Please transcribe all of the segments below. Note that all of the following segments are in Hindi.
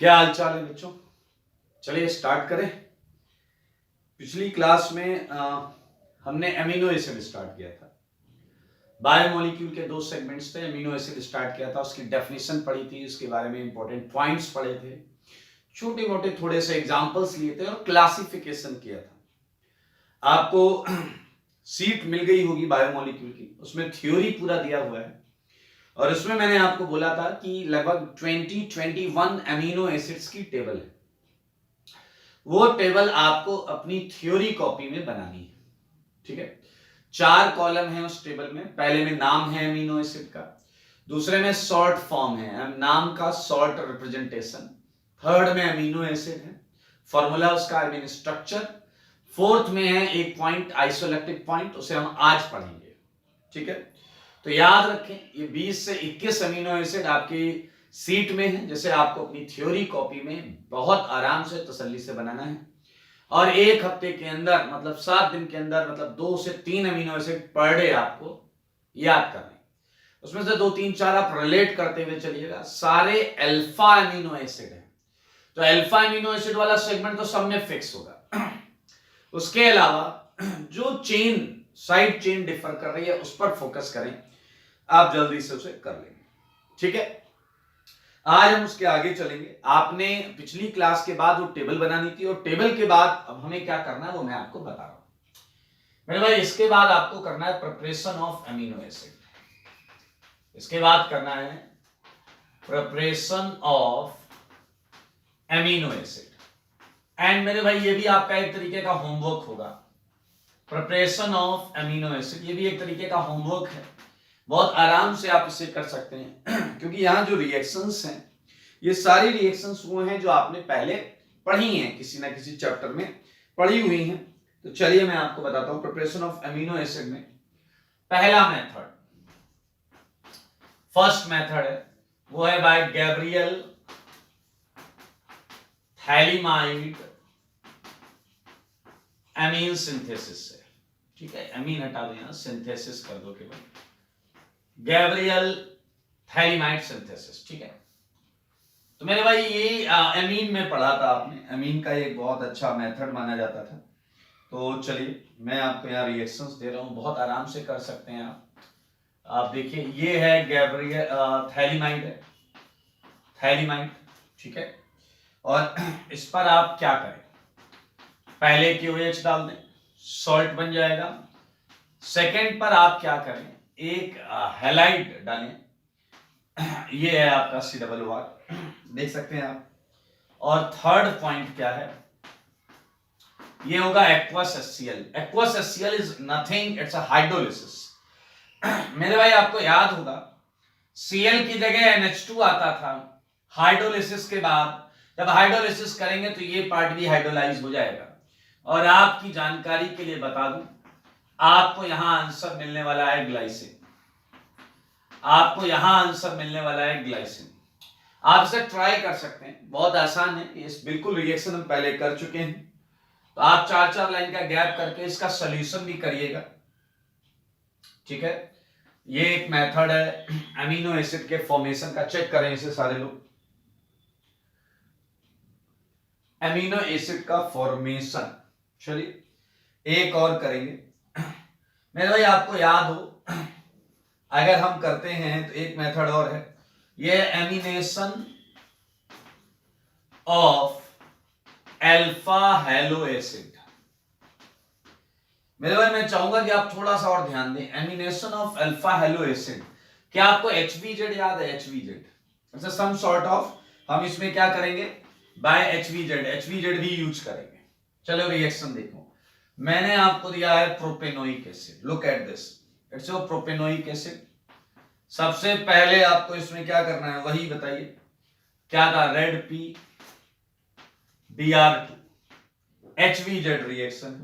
क्या हालचाल है बच्चों? चलिए स्टार्ट करें। पिछली क्लास में हमने एमिनो एसिड स्टार्ट किया था। बायोमोलिक्यूल के दो सेगमेंट्स थे। एमिनो एसिड स्टार्ट किया था, उसकी डेफिनेशन पढ़ी थी, उसके बारे में इंपॉर्टेंट पॉइंट्स पढ़े थे, छोटे मोटे थोड़े से एग्जांपल्स लिए थे और क्लासिफिकेशन किया था। आपको सीट मिल गई होगी बायोमोलिक्यूल की, उसमें थ्योरी पूरा दिया हुआ है और उसमें मैंने आपको बोला था कि लगभग 21 एमिनो एसिड्स की टेबल है। वो टेबल आपको अपनी थ्योरी कॉपी में बनानी है, ठीक है। 4 कॉलम है उस टेबल में। पहले में नाम है अमीनो एसिड का, दूसरे में शॉर्ट फॉर्म है, नाम का शॉर्ट रिप्रेजेंटेशन, थर्ड में अमीनो एसिड है, फॉर्मूला उसका आई मीन स्ट्रक्चर, फोर्थ में है एक पॉइंट आइसोलेक्टिक पॉइंट, उसे हम आज पढ़ेंगे, ठीक है। तो याद रखें ये 20 से 21 अमीनो एसिड आपकी सीट में है, जैसे आपको अपनी थ्योरी कॉपी में बहुत आराम से तसल्ली से बनाना है और एक हफ्ते के अंदर मतलब 7 दिन के अंदर मतलब 2 से 3 अमीनो एसिड पर डे आपको याद करने। उसमें से 2 3 4 आप रिलेट करते हुए चलिएगा। सारे अल्फा अमीनो एसिड है, तो अल्फा अमीनो एसिड वाला सेगमेंट तो सब में फिक्स होगा। उसके अलावा जो चेन साइड चेन डिफर कर रही है उस पर फोकस करें, आप जल्दी से उसे कर लेंगे, ठीक है। आज हम उसके आगे चलेंगे। आपने पिछली क्लास के बाद वो टेबल बनानी थी और टेबल के बाद अब हमें क्या करना है वो मैं आपको बता रहा हूं मेरे भाई। इसके बाद आपको करना है प्रिपरेशन ऑफ अमीनो एसिड। इसके बाद करना है preparation of amino acid and मेरे भाई ये भी आपका एक तरीके का होमवर्क होगा। प्रिपरेशन ऑफ अमीनो एसिड ये भी एक तरीके का होमवर्क है, बहुत आराम से आप इसे कर सकते हैं क्योंकि यहां जो रिएक्शंस हैं ये सारी रिएक्शंस वो हैं जो आपने पहले पढ़ी हैं, किसी ना किसी चैप्टर में पढ़ी हुई हैं। तो चलिए मैं आपको बताता हूं प्रिपरेशन ऑफ अमीनो एसिड में पहला मेथड, फर्स्ट मेथड है वो है बाय गैब्रियल थैलिमाइड अमीन सिंथेसिस से, ठीक है। अमीन हटा दो, यहां सिंथेसिस कर दो केवल, गैब्रियल थैलिमाइड सिंथेसिस, ठीक है। तो मेरे भाई ये अमीन में पढ़ा था आपने, अमीन का एक बहुत अच्छा मेथड माना जाता था। तो चलिए मैं आपको यहाँ रिएक्शंस दे रहा हूँ, बहुत आराम से कर सकते हैं आप देखिए ये है गैब्रियल थैलिमाइड है, थैलिमाइड, ठीक है। और इस पर आप क्या करें, पहले KOH डाल दें, सॉल्ट बन जाएगा। सेकेंड पर आप क्या करें, एक हैलाइड डालें, ये है आपका COOR, देख सकते हैं आप। और थर्ड पॉइंट क्या है, ये होगा aqueous HCl। Aqueous HCl is nothing, it's a hydrolysis. मेरे भाई आपको याद होगा Cl की जगह NH2 आता था हाइड्रोलिसिस के बाद। जब हाइड्रोलिसिस करेंगे तो ये पार्ट भी हाइड्रोलाइज हो जाएगा। और आपकी जानकारी के लिए बता दूं, आपको यहां आंसर मिलने वाला है ग्लाइसिन, आपको यहां आंसर मिलने वाला है ग्लाइसिन। आप इसे ट्राई कर सकते हैं, बहुत आसान है, इस बिल्कुल रिएक्शन हम पहले कर चुके हैं। तो आप 4-4 लाइन का गैप करके इसका सॉल्यूशन भी करिएगा, ठीक है। ये एक मेथड है अमीनो एसिड के फॉर्मेशन का, चेक करें इसे सारे लोग। अमीनो एसिड का फॉर्मेशन, चलिए एक और करेंगे। मेरे भाई आपको याद हो अगर हम करते हैं तो एक मेथड और है, ये amination of alpha halo acid. मेरे भाई मैं चाहूंगा कि आप थोड़ा सा और ध्यान दें, amination of alpha halo acid. क्या आपको HVZ याद है? HVZ सम सॉर्ट ऑफ, हम इसमें क्या करेंगे, बाय HVZ भी यूज करेंगे। चलो रिएक्शन देखो, मैंने आपको दिया है propanoic acid, look at this, it's a propanoic acid. सबसे पहले आपको इसमें क्या करना है वही बताइए, क्या था, red P Br2, HVZ reaction.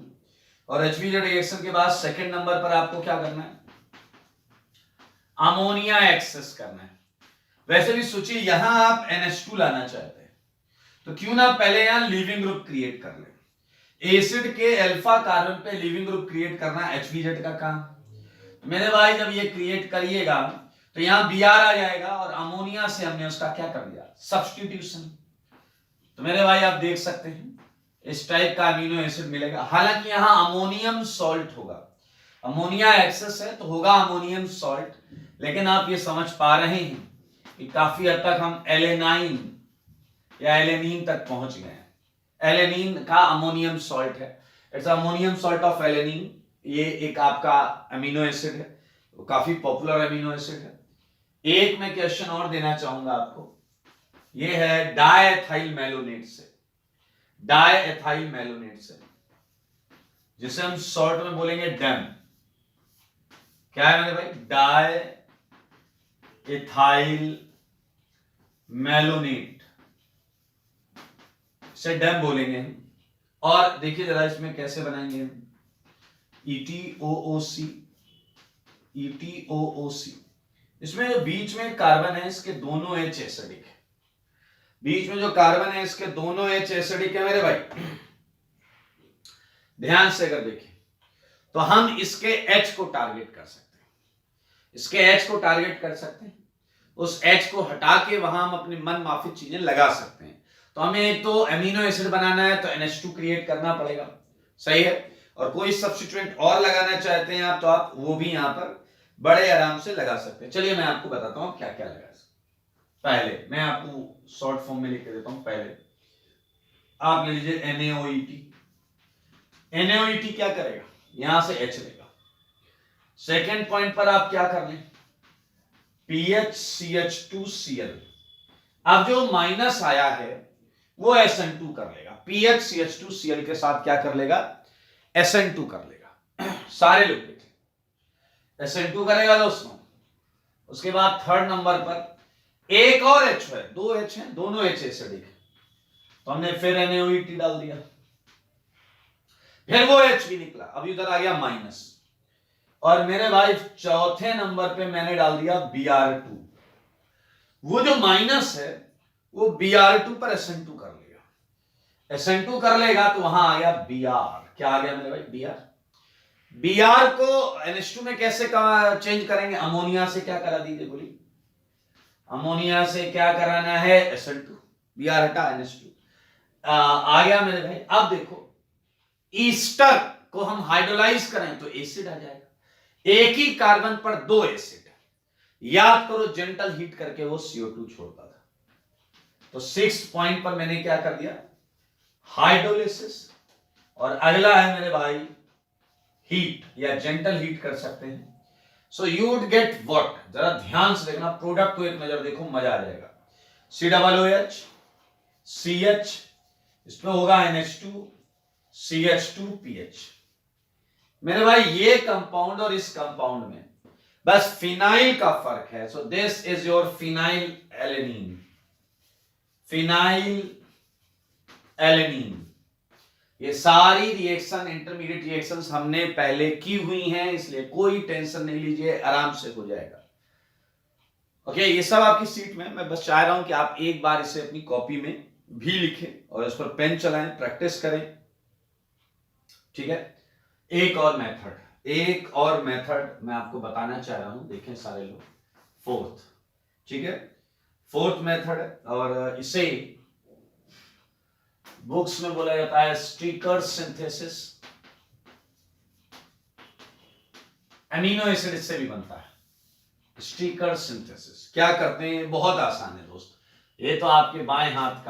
और HVZ रिएक्शन के बाद सेकंड नंबर पर आपको क्या करना है, अमोनिया एक्सेस करना है। वैसे भी सोचिए यहां आप NH2 लाना चाहते हैं तो क्यों ना पहले यहां लिविंग ग्रुप क्रिएट कर ले। एसिड के अल्फा कार्बन पे लिविंग ग्रुप क्रिएट करना HVZ का काम। तो मेरे भाई जब ये क्रिएट करिएगा तो यहां Br आ जाएगा और अमोनिया से हमने उसका क्या कर दिया, सब्स्टिट्यूशन। तो मेरे भाई आप देख सकते हैं इस टाइप का अमीनो एसिड मिलेगा। हालांकि यहाँ अमोनियम सॉल्ट होगा, अमोनिया एक्सेस है तो होगा अमोनियम सॉल्ट, लेकिन आप ये समझ पा रहे हैं कि काफी हद तक हम एलेनाइन या एलेनीन तक पहुंच गए हैं। एलेनीन का अमोनियम सॉल्ट है, it's ammonium salt of alanine. ये एक आपका अमीनो एसिड है, काफी पॉपुलर अमीनो एसिड है। एक मैं क्वेश्चन और देना चाहूंगा आपको, ये है डायएथाइल मैलोनेट से, डायएथाइल मैलोनेट से, जिसे हम शॉर्ट में बोलेंगे डैम। क्या है मेरे भाई? डायएथाइल मैलोनेट से डैम बोलेंगे हम। और देखिए जरा इसमें कैसे बनाएंगे हम, ETOOC, ETOOC। इसमें जो बीच में कार्बन है इसके दोनों H एसिडिक है, बीच में जो कार्बन है इसके दोनों H एसिडिक है मेरे भाई। ध्यान से अगर देखें तो हम इसके H को टारगेट कर सकते हैं, इसके H को टारगेट कर सकते हैं, उस H को हटा के वहां हम अपनी मन माफिक चीजें लगा सकते हैं। तो हमें एक तो अमीनो एसिड बनाना है तो NH2 क्रिएट करना पड़ेगा, सही है। और कोई सब्स्टिट्यूएंट और लगाना चाहते हैं आप तो आप वो भी यहां पर बड़े आराम से लगा सकते हैं। चलिए मैं आपको बताता हूं क्या क्या लगा सकते। पहले मैं आपको शॉर्ट फॉर्म में लिख के देता हूं। पहले आप ले लीजिए NaOET। NaOET क्या करेगा, यहां से H लेगा। सेकेंड पॉइंट पर आप क्या कर लें, PHCH2Cl। अब जो माइनस आया है वो SN2 कर लेगा, PHCH2Cl के साथ क्या कर लेगा, SN2 कर लेगा। सारे लोग देखें SN2 करेगा दोस्तों। उसके बाद थर्ड नंबर पर एक और H है, दो H है, दोनों H एसिडिक है, तो हमने फिर NaOET डाल दिया, फिर वो H भी निकला, अभी उधर आ गया माइनस। और मेरे भाई चौथे नंबर पे मैंने डाल दिया Br2। वो जो माइनस है वो Br2 पर SN2 कर लेगा, SN2 कर लेगा तो वहां आ गया Br। क्या आ गया मेरे भाई, Br। Br को NH2 में कैसे चेंज करेंगे, अमोनिया से क्या करा दीजिए बोलिए, अमोनिया से क्या कराना है, SN2। Br हटा NH2 आ गया मेरे भाई। अब देखो ईस्टर को हम हाइड्रोलाइज करें तो एसिड आ जाएगा, एक ही कार्बन पर दो एसिड। याद करो जेंटल हीट करके वो CO2 छोड़ता था। तो 6 पॉइंट पर मैंने क्या कर दिया, हाइड्रोलिसिस। और अगला है मेरे भाई हीट या जेंटल हीट कर सकते हैं। So you would get what, जरा ध्यान से देखना, प्रोडक्ट को एक नजर देखो, मजा आ जाएगा। COOH CH, इसमें होगा NH2 CH2PH। मेरे भाई ये कंपाउंड और इस कंपाउंड में बस फिनाइल का फर्क है। So this is your phenyl alanine, phenyl alanine. ये सारी रिएक्शन, इंटरमीडिएट रिएक्शंस हमने पहले की हुई हैं, इसलिए कोई टेंशन नहीं लीजिए, आराम से हो जाएगा। ओके, ये सब आपकी सीट में। मैं बस चाह रहा हूं कि आप एक बार इसे अपनी कॉपी में भी लिखें और इस पर पेन चलाएं, प्रैक्टिस करें, ठीक है। एक और मेथड मैं आपको बताना चाह रहा हूं, देखें सारे लोग, फोर्थ, ठीक है, फोर्थ मेथड है और इसे बुक्स में बोला जाता है स्टिकर सिंथेसिस। अमीनो एसिड इससे भी बनता है, स्टिकर सिंथेसिस। क्या करते हैं, बहुत आसान है दोस्त, ये तो आपके बाएं हाथ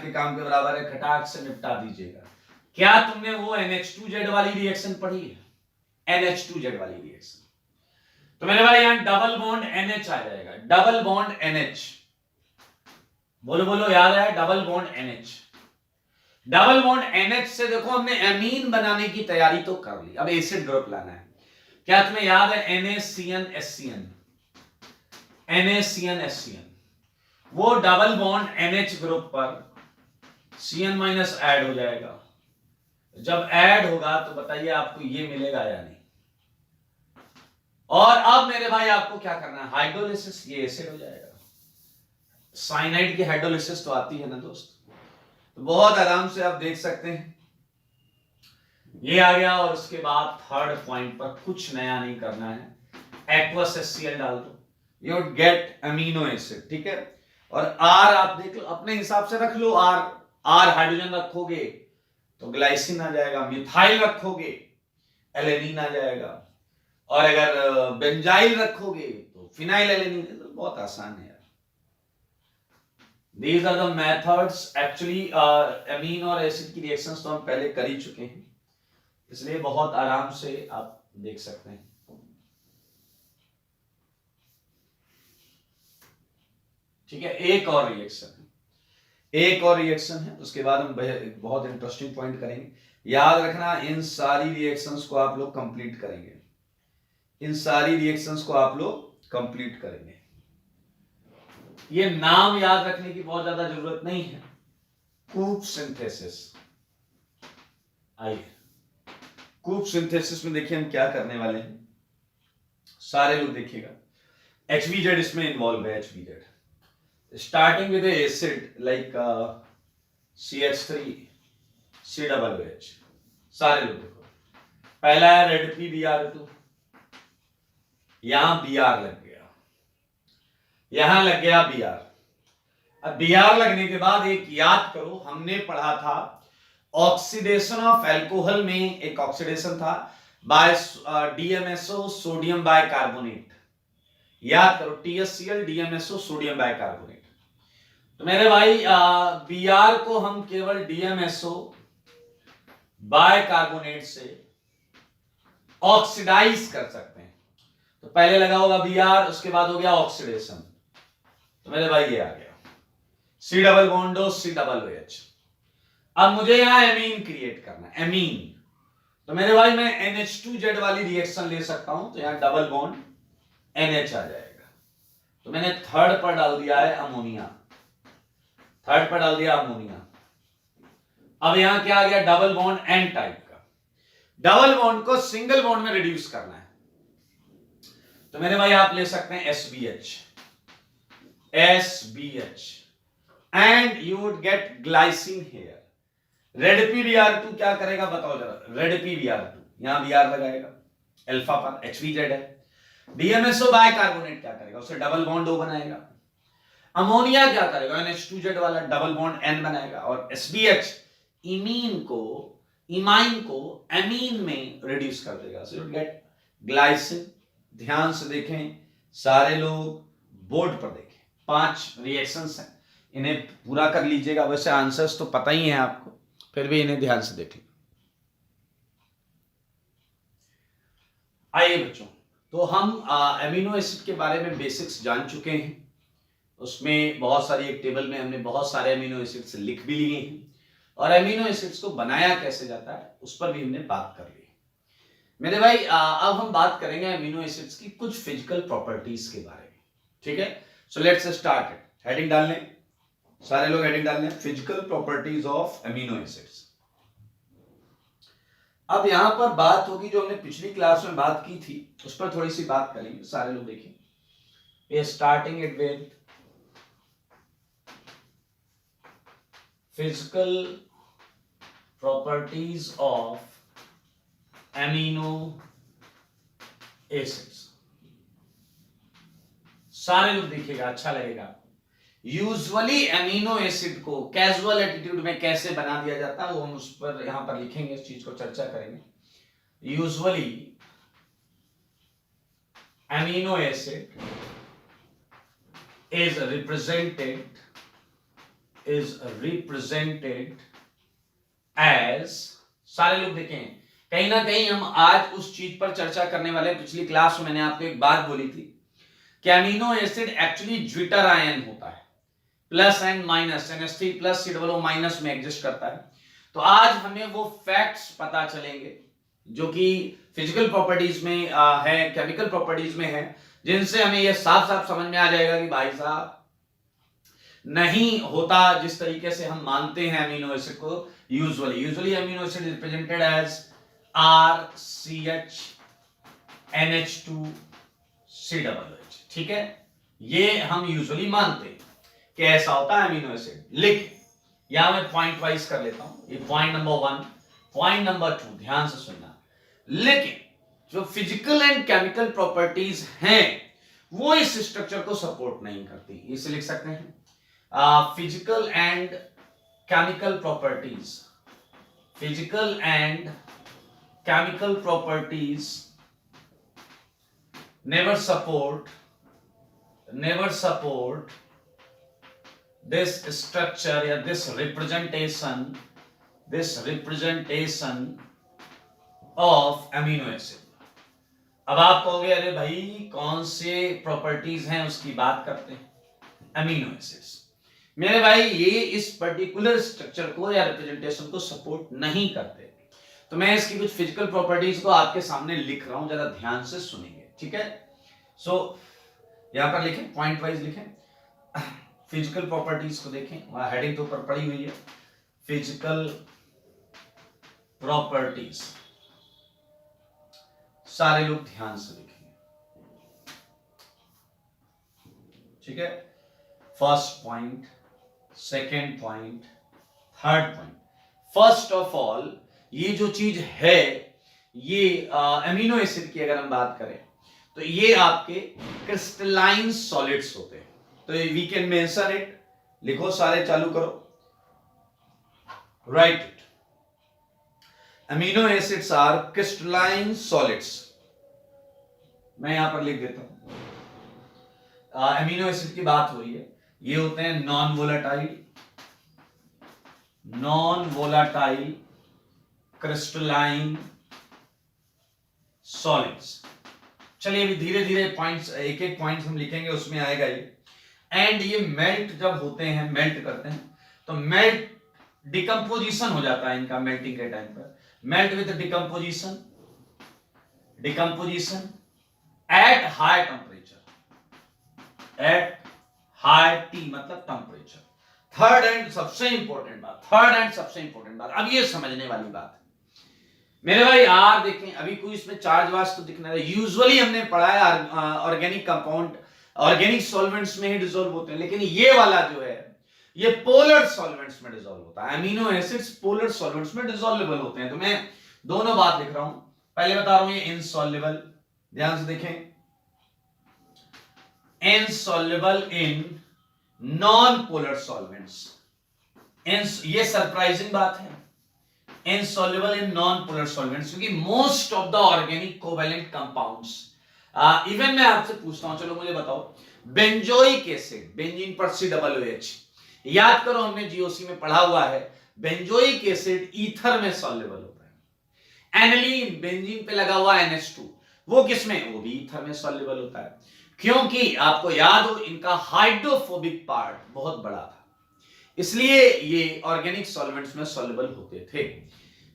के काम के बराबर है, खटाक से निपटा दीजिएगा। क्या तुमने वो NH2Z वाली रिएक्शन पढ़ी है, NH2Z वाली रिएक्शन? तो मेरे भाई यहां डबल बॉन्ड NH आ जाएगा, डबल बॉन्ड NH, बोलो याद है, double bond NH। Double bond NH से देखो हमने अमीन बनाने की तैयारी तो कर ली, अब एसिड ग्रुप लाना है। क्या तुम्हें याद है NaCN HCN, वो डबल बॉन्ड NH ग्रुप पर CN- ऐड हो जाएगा। जब ऐड होगा तो बताइए आपको ये मिलेगा या नहीं। और अब मेरे भाई आपको क्या करना है, हाइड्रोलिसिस, ये एसिड हो जाएगा। साइनाइड की हाइड्रोलिसिस तो आती है ना दोस्त, तो बहुत आराम से आप देख सकते हैं ये आ गया। और उसके बाद थर्ड पॉइंट पर कुछ नया नहीं करना है, एक्वस HCl डाल दो, you would gate amino acid, ठीक है। और आर आप देख लो अपने हिसाब से रख लो, आर हाइड्रोजन रखोगे तो ग्लाइसिन आ जाएगा, मिथाइल रखोगे एलेनिन आ जाएगा, और अगर बेंजाइल रखोगे तो फिनाइल एलेनिन। तो बहुत आसान है यार। These are the methods actually अमीन और एसिड की रिएक्शंस तो हम पहले कर ही चुके हैं, इसलिए बहुत आराम से आप देख सकते हैं। ठीक है, एक और रिएक्शन है, उसके बाद हम बहुत इंटरेस्टिंग पॉइंट करेंगे। याद रखना इन सारी रिएक्शंस को आप लोग कंप्लीट करेंगे, ये नाम याद रखने की बहुत ज्यादा जरूरत नहीं है। कूप सिंथेसिस, आइए कूप सिंथेसिस में देखिए हम क्या करने वाले हैं, सारे लोग देखिएगा। HBZ इसमें इन्वॉल्व है, HBZ starting with a acid like CH3 COOH। सारे लोग देखो, पहला है रेड PBr2, यहां Br लग गया, यहां लग गया Br। अब Br लगने के बाद एक याद करो, हमने पढ़ा था ऑक्सीडेशन ऑफ एल्कोहल में एक ऑक्सीडेशन था बाय DMSO सोडियम बाइकार्बोनेट। याद करो THCl DMSO सोडियम बाइकार्बोनेट। तो मेरे भाई Br को हम केवल DMSO बाइकार्बोनेट से ऑक्सीडाइज कर सकते हैं। तो पहले लगा होगा Br, उसके बाद हो गया ऑक्सीडेशन, तो मेरे भाई ये आ गया C double बॉन्डो C double OH। अब मुझे यहां एमीन क्रिएट करना है, एमीन। तो मेरे भाई मैं NH2Z वाली रिएक्शन ले सकता हूं, तो यहां डबल बॉन्ड NH आ जाएगा। तो मैंने थर्ड पर डाल दिया है अमोनिया, अब यहां क्या आ गया, डबल बॉन्ड N टाइप का। डबल बॉन्ड को सिंगल बॉन्ड में रिड्यूस करना है, तो मेरे भाई आप ले सकते हैं SBH and you would get glycine here. Red PBr2 क्या करेगा बताओ जरा, रेड PBr2 यहां Br लगाएगा अल्फा पर, HBZ है। DMSO बाइकार्बोनेट क्या करेगा, उसे डबल बॉन्ड O बनाएगा। अमोनिया क्या करेगा, NH2Z वाला डबल बॉन्ड N बनाएगा, और SBH इमीन को एमीन में रिड्यूस कर देगा, सो यू गेट ग्लाइसिन। ध्यान से देखें सारे लोग, बोर्ड पर देखें, 5 रिएक्शंस हैं, इन्हें पूरा कर लीजिएगा। वैसे आंसर्स तो पता ही है आपको, फिर भी इन्हें ध्यान से देखें। आइए बच्चों, तो हम एमिनो एसिड के बारे में बेसिक्स जान चुके हैं, उसमें बहुत सारी एक टेबल में हमने बहुत सारे एमिनो एसिड्स लिख भी लिए हैं, और एमिनो एसिड्स को बनाया कैसे जाता है उस पर भी हमने बात कर ली। मेरे भाई अब हम बात करेंगे एमिनो एसिड्स की कुछ फिजिकल प्रॉपर्टीज के बारे में। ठीक है, so let's start it. Heading डाल लें, सारे लोग हेडिंग डाल लें, physical properties of amino acids. अब यहां पर बात होगी जो हमने पिछली क्लास में बात की थी, उस पर थोड़ी सी बात करेंगे। सारे लोग देखिए, starting it with physical properties of amino acids. सारे लोग देखिएगा, अच्छा लगेगा। यूजुअली एमिनो एसिड को कैजुअल एटीट्यूड में कैसे बना दिया जाता है वो हम उस पर यहां पर लिखेंगे, इस चीज को चर्चा करेंगे। Usually amino acid is represented as, सारे लोग देखें, कहीं ना कहीं हम आज उस चीज पर चर्चा करने वाले। पिछली क्लास में मैंने आपको एक बात बोली थी कि amino acid actually zwitter ion होता है, plus and minus, NH3 plus COO minus में एग्जिस्ट करता है। तो आज हमें वो फैक्ट्स पता चलेंगे जो कि फिजिकल प्रॉपर्टीज में है, केमिकल प्रॉपर्टीज में है, जिनसे हमें ये साफ साफ समझ में आ जाएगा कि भाई साहब नहीं होता जिस तरीके से हम मानते हैं एमिनो एसिड को। Usually amino acid is represented as RCH NH2COOH। ठीक है, ये हम यूजुअली मानते हैं कि ऐसा होता है एमिनो एसिड। लेकिन यहां मैं पॉइंट वाइज कर लेता हूं, ये पॉइंट नंबर 1, पॉइंट नंबर 2 ध्यान से सुनना। लेकिन जो फिजिकल एंड केमिकल प्रॉपर्टीज हैं वो इस स्ट्रक्चर को सपोर्ट नहीं करती। इसे लिख सकते हैं physical and chemical properties, physical and chemical properties never support this structure या this representation of amino acid. अब आप कहोगे अरे भाई कौन से प्रॉपर्टीज हैं उसकी बात करते हैं, अमीनो एसिड्स। मेरे भाई ये इस पर्टिकुलर स्ट्रक्चर को या रिप्रेजेंटेशन को सपोर्ट नहीं करते, तो मैं इसकी कुछ फिजिकल प्रॉपर्टीज को आपके सामने लिख रहा हूं, जरा ध्यान से सुनेंगे, ठीक है। सो यहां पर लिखें, पॉइंट वाइज लिखें, फिजिकल प्रॉपर्टीज को देखें, वहां हेडिंग तो ऊपर पड़ी हुई है, फिजिकल प्रॉपर्टीज, सारे लोग ध्यान से लिखेंगे, ठीक है। First point, second point, third point. First of all ये जो चीज है, ये अमीनो एसिड की अगर हम बात करें तो ये आपके क्रिस्टलाइन सॉलिड्स होते हैं, तो वी कैन मेंशन इट, लिखो सारे, चालू करो, write it. Amino acids are crystalline solids, मैं यहां पर लिख देता हूं। अमीनो एसिड की बात हो रही है, ये होते हैं नॉन वोलाटाइल क्रिस्टलाइन सॉलिड्स। चलिए अभी धीरे धीरे पॉइंट्स, एक एक पॉइंट हम लिखेंगे, उसमें आएगा ये। एंड ये मेल्ट जब होते हैं, मेल्ट करते हैं, तो मेल्ट डिकम्पोजिशन हो जाता है इनका मेल्टिंग के टाइम पर, melt with decomposition at high temperature, at high tea मतलब टेम्परेचर। थर्ड एंड सबसे इंपॉर्टेंट बात, अब ये समझने वाली बात है मेरे भाई। यार देखें, अभी कोई इसमें चार्ज वार्ज तो दिखना है, यूजुअली हमने पढ़ा है ऑर्गेनिक कंपाउंड ऑर्गेनिक सॉल्वेंट्स में ही डिसॉल्व होते हैं, लेकिन ये वाला जो है ये पोलर सॉल्वेंट्स में डिसॉल्व होता है। अमीनो एसिड्स पोलर सॉल्वेंट्स में डिसॉल्वेबल होते हैं, तो मैं दोनों बात लिख रहा हूं। पहले बता रहा हूं ये इनसॉल्युबल, ध्यान से देखें, insoluble in non polar solvents. ये सरप्राइजिंग बात है, insoluble in non-polar solvents, क्योंकि most of the organic covalent compounds, even मैं आपसे पूछता हूं, चलो मुझे बताओ, बेंजोइक एसिड, बेंजीन पर COOH, याद करो हमने जीओसी में पढ़ा हुआ है, बेंजोइक एसिड ईथर में सॉल्युबल होता है। एनिलीन बेंजीन पे लगा हुआ NH2, वो किसमें, वो भी ईथर में सॉल्युबल होता है, क्योंकि आपको याद हो इनका हाइड्रोफोबिक पार्ट बहुत बड़ा था, इसलिए ये ऑर्गेनिक सॉल्वेंट्स में सॉल्युबल होते थे।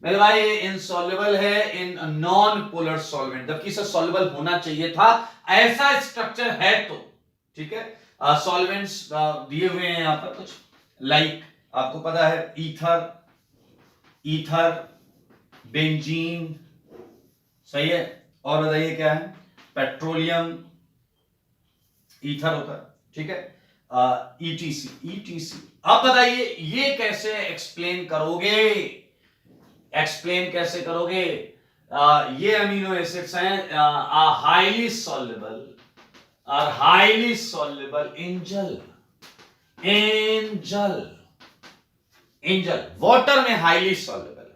मेरे भाई ये इनसॉल्युबल है इन नॉन पोलर सॉल्वेंट, जबकि इसे सॉल्युबल होना चाहिए था, ऐसा स्ट्रक्चर है तो, ठीक है। सॉल्वेंट्स दिए हुए हैं यहां पर कुछ, लाइक आपको पता है ईथर, बेंजीन, सही है, और बताइए क्या है, पेट्रोलियम, ईथर होता है, ठीक है, ETC। अब बताइए ये कैसे एक्सप्लेन कैसे करोगे? ये अमीनो एसिड्स हैं हाईली सॉल्युबल इन जल, वाटर में हाईली सॉल्युबल।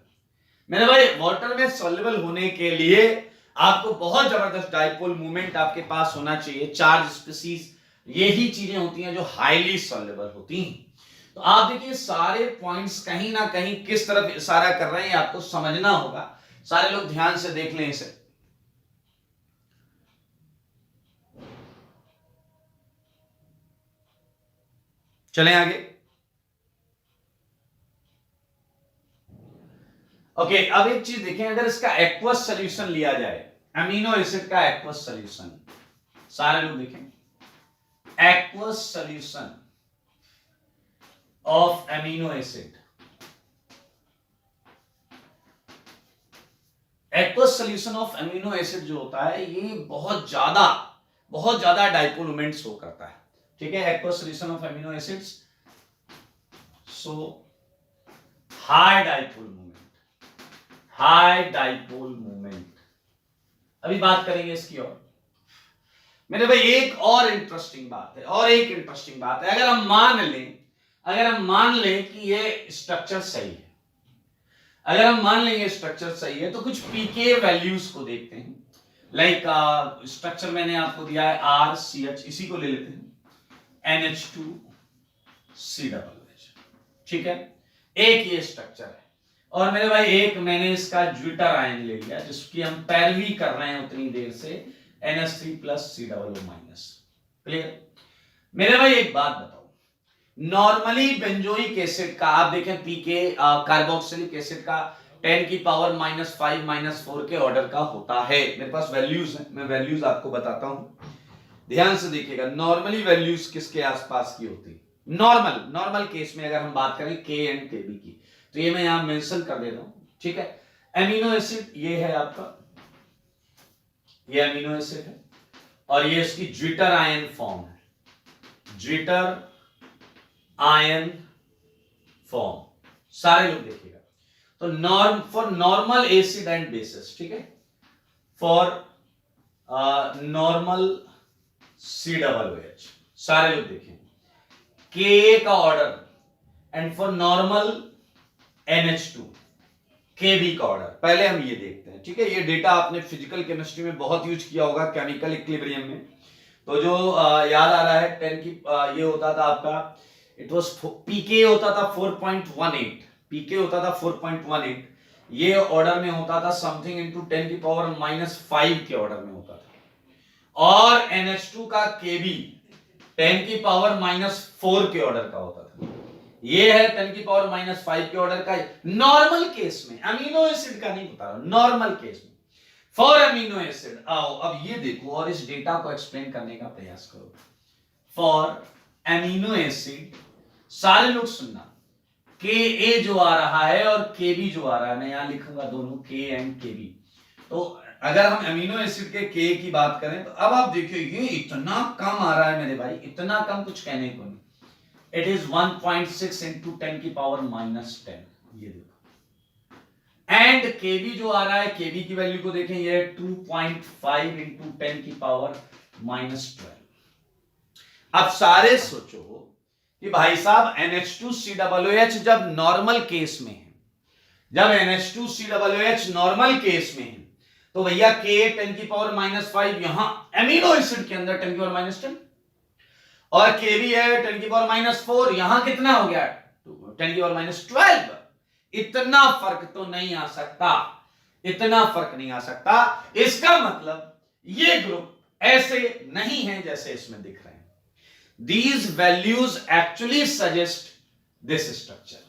मेरे भाई वाटर में सॉल्युबल होने के लिए आपको बहुत जबरदस्त डाइपोल मूवमेंट आपके पास होना चाहिए, चार्ज स्पीसीज, यही चीजें होती हैं जो हाईली सॉल्युबल होती हैं। तो आप देखिए सारे पॉइंट्स कहीं ना कहीं किस तरफ इशारा कर रहे हैं आपको समझना होगा, सारे लोग ध्यान से देख लें इसे। चलें आगे। ओके, अब एक चीज देखें, अगर इसका एक्वस सॉल्यूशन लिया जाए, अमीनो एसिड का एक्वस सॉल्यूशन, सारे लोग देखें, aqueous solution of amino acid, aqueous solution of amino acid जो होता है ये बहुत ज्यादा डाइपोल मोमेंट शो करता है, ठीक है। Aqueous solution of amino acids so high dipole moment. अभी बात करेंगे इसकी और मेरे भाई एक इंटरेस्टिंग बात है, अगर हम मान लें अगर हम मान लें कि ये स्ट्रक्चर सही है, अगर हम मान लें ये स्ट्रक्चर सही है, तो कुछ पीके वैल्यूज को देखते हैं। लाइक स्ट्रक्चर मैंने आपको दिया है RCH, इसी को ले लेते हैं NH2COOH, ठीक है। एक ये स्ट्रक्चर है, और मेरे भाई एक मैंने इसका ज्विटर आयन ले लिया, जिसकी हम पैरवी कर रहे हैं उतनी देर से, NH3+COO-। क्लियर? मेरे भाई एक बात बताओ, नॉर्मली बेंजोइक एसिड का आप देखें पीके कार्बोक्सिलिक एसिड का 10 की पावर -5 -4 के ऑर्डर का होता है। मेरे पास वैल्यूज हैं, मैं वैल्यूज आपको बताता हूं, ध्यान से देखिएगा। नॉर्मली वैल्यूज किसके आसपास की होती है? नॉर्मल केस में अगर हम बात करें के एंड केबी की, तो ये मैं यहां मेंशन कर दे रहा हूं, ठीक है। एमिनो एसिड ये है आपका, ये एमिनो एसिड है, और ये इसकी ज्विटर आयन फॉर्म है, ज्विटर आयन फॉर्म। सारे लोग देखिएगा, तो for normal acid and bases, ठीक है, फॉर नॉर्मल COOH, सारे लोग देखें, Ka का order, and for normal NH2 Kb का ऑर्डर। पहले हम ये देखते हैं, ठीक है। ये डेटा आपने फिजिकल केमिस्ट्री में बहुत यूज किया होगा, केमिकल इक्विलिब्रियम में। तो जो याद आ रहा है 10 की ये होता था आपका, इट वाज पीके होता था 4.18, पीके होता था 4.18, ये ऑर्डर में होता था समथिंग इनटू 10 की पावर -5 के ऑर्डर में होता था, और NH2 का Kb 10 की पावर -4 के ऑर्डर का होता था। ये है 10 की पावर -5 के ऑर्डर का, नॉर्मल केस में, अमीनो एसिड का नहीं बता रहा, नॉर्मल केस में फॉर अमीनो एसिड। आओ अब ये देखो और इस डेटा को एक्सप्लेन करने का प्रयास करो। फॉर अमीनो एसिड, सारे लोग सुनना, Ka जो आ रहा है और Kb जो आ रहा है, मैं यहां लिखूंगा दोनों K एंड Kb। तो अगर हम अमीनो एसिड के K की बात करें, तो अब आप देखिए ये इतना कम आ रहा है मेरे भाई, इतना कम कुछ कहने को नहीं। इट इज 1.6 इंटू 10 की पावर -10, ये देखो। एंड Kb जो आ रहा है, Kb की वैल्यू को देखें, ये 2.5 इंटू 10 की पावर -12। अब सारे सोचो कि भाई साहब NH2COOH जब नॉर्मल केस में है, जब NH2COOH नॉर्मल केस में है, तो भैया K 10 की पावर -5 यहां एमिनो एसिड के अंदर 10 की पावर -10, और Kb है 10 की पावर -4, यहां कितना हो गया 10 की पावर -12। इतना फर्क तो नहीं आ सकता, इतना फर्क नहीं आ सकता। इसका मतलब ये ग्रुप ऐसे नहीं है जैसे इसमें दिख रहे हैं। These values actually suggest this structure.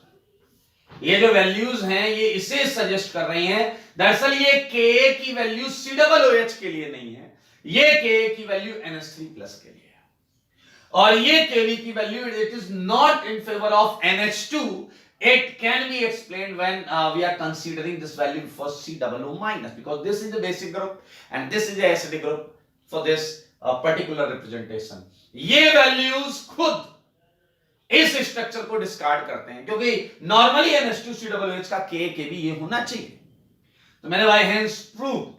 ये जो वैल्यूज हैं ये इसे सजेस्ट कर रही हैं। दरअसल ये Ka की वैल्यू COOH के लिए नहीं है, ये Ka की वैल्यू NH3+ के लिए है, और ये Kb की value it is not in favour of NH2. It can be explained when we are considering this value for COO-, because this is the basic group and this is the acidic group for this particular representation. ये वैल्यूज खुद इस स्ट्रक्चर को डिस्कार्ड करते हैं, क्योंकि नॉर्मली NH2COOH का Ka Kb ये होना चाहिए। तो मेरे भाई hence proved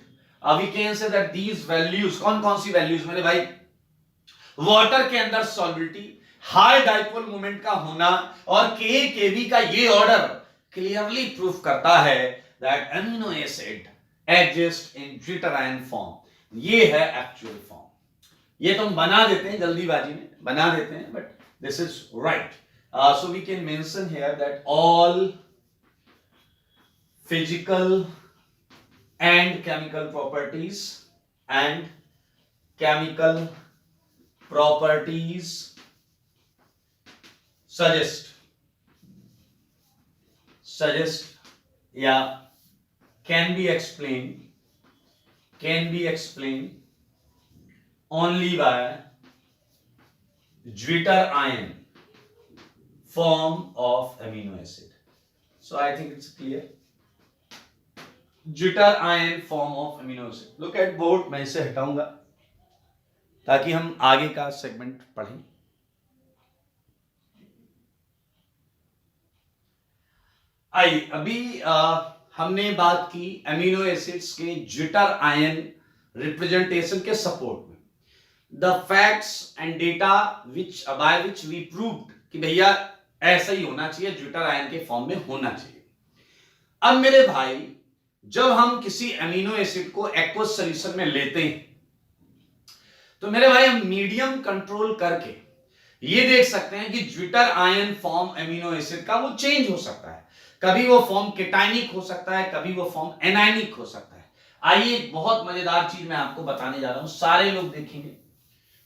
we can say that these values, कौन कौन सी वैल्यूज मेरे भाई, वाटर के अंदर सॉल्बिलिटी, हाई डाइपोल मोमेंट का होना, और Ka Kb का ये ऑर्डर क्लियरली प्रूफ करता है that amino acid exist in zwitter ion form. ये है एक्चुअल फॉर्म। ये तो हम बना देते हैं, जल्दीबाजी में बना देते हैं, but this is right. So we can mention here that all physical and chemical properties suggest या can be explained only by Zwitter ion form of amino acid. So I think it's clear. Zwitter ion form of amino acid. Look at board, मैं इसे हटाऊंगा ताकि हम आगे का सेगमेंट पढ़ें। आई अभी हमने बात की अमीनो एसिड्स के ज्विटर आयन रिप्रेजेंटेशन के सपोर्ट में। The facts and data which by which we proved कि भैया ऐसा ही होना चाहिए, ज्विटर आयन के फॉर्म में होना चाहिए। अब मेरे भाई जब हम किसी अमीनो एसिड को एक्वस सॉल्यूशन में लेते हैं तो मेरे भाई हम मीडियम कंट्रोल करके ये देख सकते हैं कि zwitter ion form amino acid का वो चेंज हो सकता है। कभी वो फॉर्म केटाइनिक हो सकता है, कभी वो फॉर्म एनायनिक हो सकता है। आइए एक बहुत मजेदार चीज मैं आपको बताने जा रहा हूं, सारे लोग देखेंगे।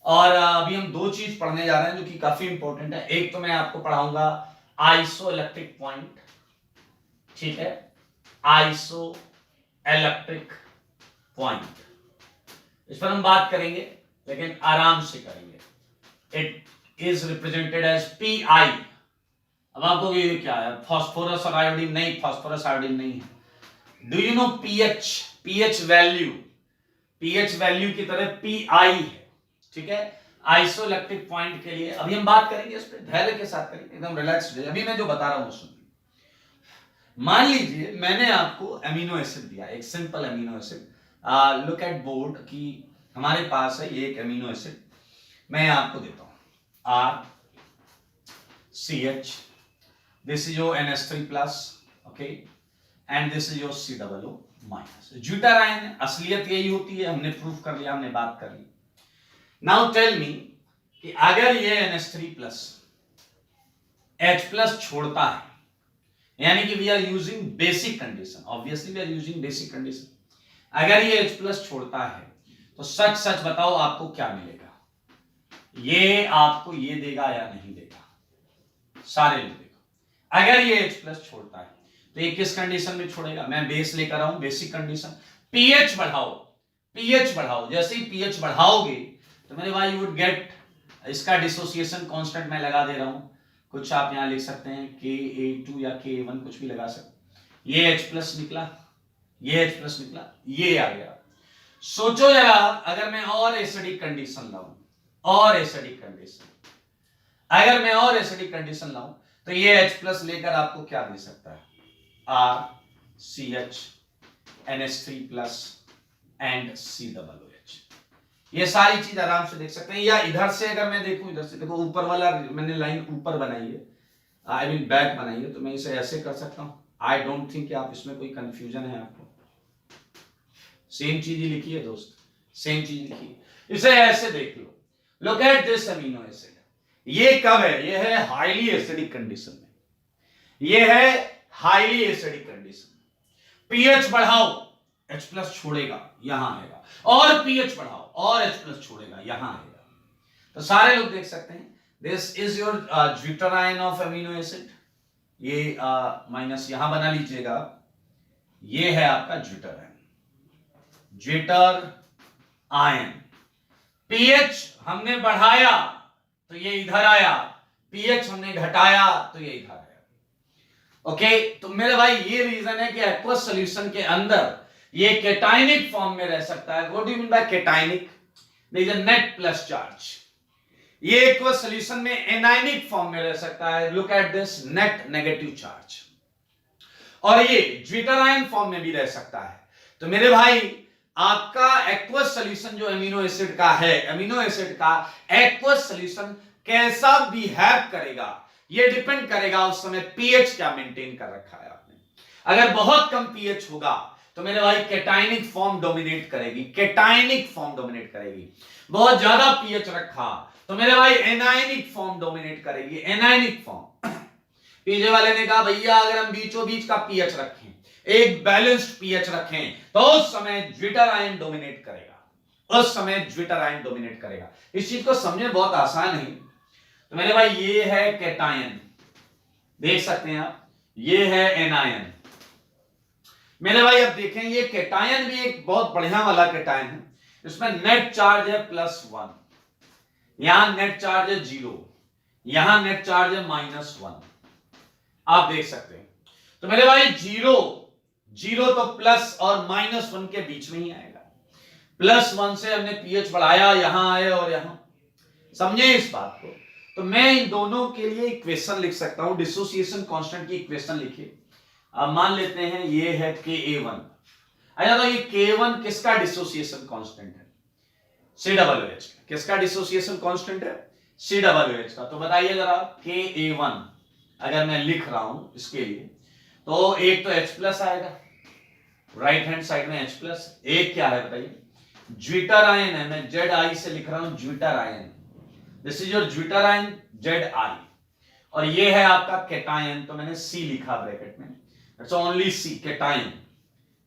और अभी हम दो चीज पढ़ने जा रहे हैं जो कि काफी इंपॉर्टेंट है। एक तो मैं आपको पढ़ाऊंगा आइसो इलेक्ट्रिक पॉइंट, ठीक है, आइसो इलेक्ट्रिक पॉइंट, इस पर हम बात करेंगे लेकिन आराम से करेंगे। It is represented as pI. अब आपको ये क्या है, फास्फोरस और आयोडीन? नहीं, फास्फोरस आयोडीन नहीं है। Do you know pH? PH value, pH value की तरह पीआई है, ठीक है, आइसो इलेक्ट्रिक पॉइंट के लिए। अभी हम बात करेंगे इस पर, धैर्य के साथ करेंगे, एकदम रिलैक्स। अभी मैं जो बता रहा हूं सुनिए। मान लीजिए मैंने आपको अमीनो एसिड दिया, एक simple amino acid. Look at board कि हमारे पास है ये एक अमीनो एसिड, मैं आपको देता हूं R C H, this is your NH3 plus, okay, and this is your COO minus. Zwitter ion असलियत यही होती है, हमने प्रूफ कर लिया, हमने बात कर ली। नाउ टेल मी कि अगर ये NH3 प्लस H प्लस छोड़ता है, यानी कि we are using basic condition, obviously we are using basic condition, अगर ये H प्लस छोड़ता है तो सच सच बताओ आपको क्या मिलेगा? ये आपको ये देगा या नहीं देगा? सारे लोग देखो, अगर ये H प्लस छोड़ता है तो ये किस कंडीशन में छोड़ेगा? मैं बेस लेकर आऊं, बेसिक कंडीशन, पीएच बढ़ाओ, पीएच बढ़ाओ। जैसे ही पीएच बढ़ाओगे तो मेरे भाई यू वुड गेट, इसका डिसोसिएशन कांस्टेंट मैं लगा दे रहा हूं, कुछ आप यहां लिख सकते हैं Ka2 या Ka1, कुछ भी लगा सकते। ये H प्लस निकला, ये H प्लस निकला, ये आ गया। सोचो जरा अगर मैं और एसिडिक कंडीशन लाऊं, और एसिडिक कंडीशन, अगर मैं और एसिडिक कंडीशन लाऊं तो ये H प्लस लेकर आपको क्या दे सकता है? RCH NH3 plus and COOH। ये सारी चीज आराम से देख सकते हैं। या इधर से अगर मैं देखूं, इधर से देखो, ऊपर वाला मैंने लाइन ऊपर बनाई है, आई मीन बैक बनाई है, तो मैं इसे ऐसे कर सकता हूं। आई डोंट थिंक कि आप इसमें कोई कंफ्यूजन है आपको, सेम चीज ही लिखी है दोस्त, सेम चीज लिखी है, इसे ऐसे देख लो। Look at this amino acid, ये कब है? ये है हाईली एसिडिक कंडीशन में, ये है हाईली एसिडिक कंडीशन। पीएच बढ़ाओ, H प्लस छोड़ेगा, यहां आएगा, और पीएच बढ़ाओ और H प्लस छोड़ेगा, यहां आएगा। तो सारे लोग देख सकते हैं, this is your zwitter ion of amino acid. ये माइनस यहां बना लीजिएगा, ये है आपका zwitter ion, zwitter ion. PH हमने बढ़ाया तो ये इधर आया, पीएच हमने घटाया तो ये इधर आया। ओके, तो मेरे भाई ये रीजन है कि एक्वस सॉल्यूशन के अंदर ये केटाइनिक फॉर्म में रह सकता है। What do you mean by cationic? There is a net plus charge. ये एक्वस सॉल्यूशन में एनायनिक फॉर्म में रह सकता है, look at this, net negative charge. और ये ज्विटर आयन फॉर्म में भी रह सकता है। तो मेरे भाई आपका एक्वस सॉल्यूशन जो अमीनो एसिड का है, अमीनो एसिड का एक्वस सॉल्यूशन कैसा बिहेव करेगा, ये डिपेंड करेगा उस समय पीएच क्या मेंटेन कर रखा है आपने। अगर बहुत कम पीएच होगा तो मेरे भाई केटाइनिक फॉर्म डोमिनेट करेगी, केटाइनिक फॉर्म डोमिनेट करेगी। बहुत ज्यादा पीएच रखा तो मेरे भाई एनायनिक फॉर्म डोमिनेट करेगी, एनायनिक फॉर्म। पीजे वाले ने कहा भैया अगर हम बीचों बीच का पीएच रखें, एक बैलेंस्ड पीएच रखें, तो उस समय ज्विटर आयन डोमिनेट करेगा, उस समय ज्विटर आयन डोमिनेट करेगा। इस चीज को समझे, बहुत आसान है। तो मेरे भाई ये है कैटायन, देख सकते हैं आप, ये है एनायन। मेरे भाई अब देखें, ये कैटायन भी एक बहुत बढ़िया वाला कैटायन है, इसमें नेट चार्ज है +1, यहां नेट चार्ज है 0, यहां नेट चार्ज है -1, आप देख सकते हैं। तो मेरे भाई 0 तो प्लस और -1 के बीच में ही आएगा। +1 से हमने पीएच बढ़ाया, यहां आए और यहां, समझे इस बात को। तो मैं इन दोनों के लिए इक्वेशन लिख सकता हूं, डिसोसिएशन कांस्टेंट की इक्वेशन लिखिए। अब मान लेते हैं ये है Ka1। अच्छा, तो ये K1 किसका डिसोसिएशन कांस्टेंट है? COOH। किसका डिसोसिएशन कांस्टेंट है? COOH का। तो बताइए जरा, Ka1 अगर मैं लिख रहा हूं इसके लिए, तो एक तो H+ आएगा, राइट हैंड साइड में H+, एक क्या है बताइए, ज्विटर आयन है, मैं Zi से लिख रहा हूं zwitter ion, this is your zwitter ion Zi, और ये है आपका केटायन, तो मैंने C लिखा ब्रैकेट में, इट्स ओनली C केटायन,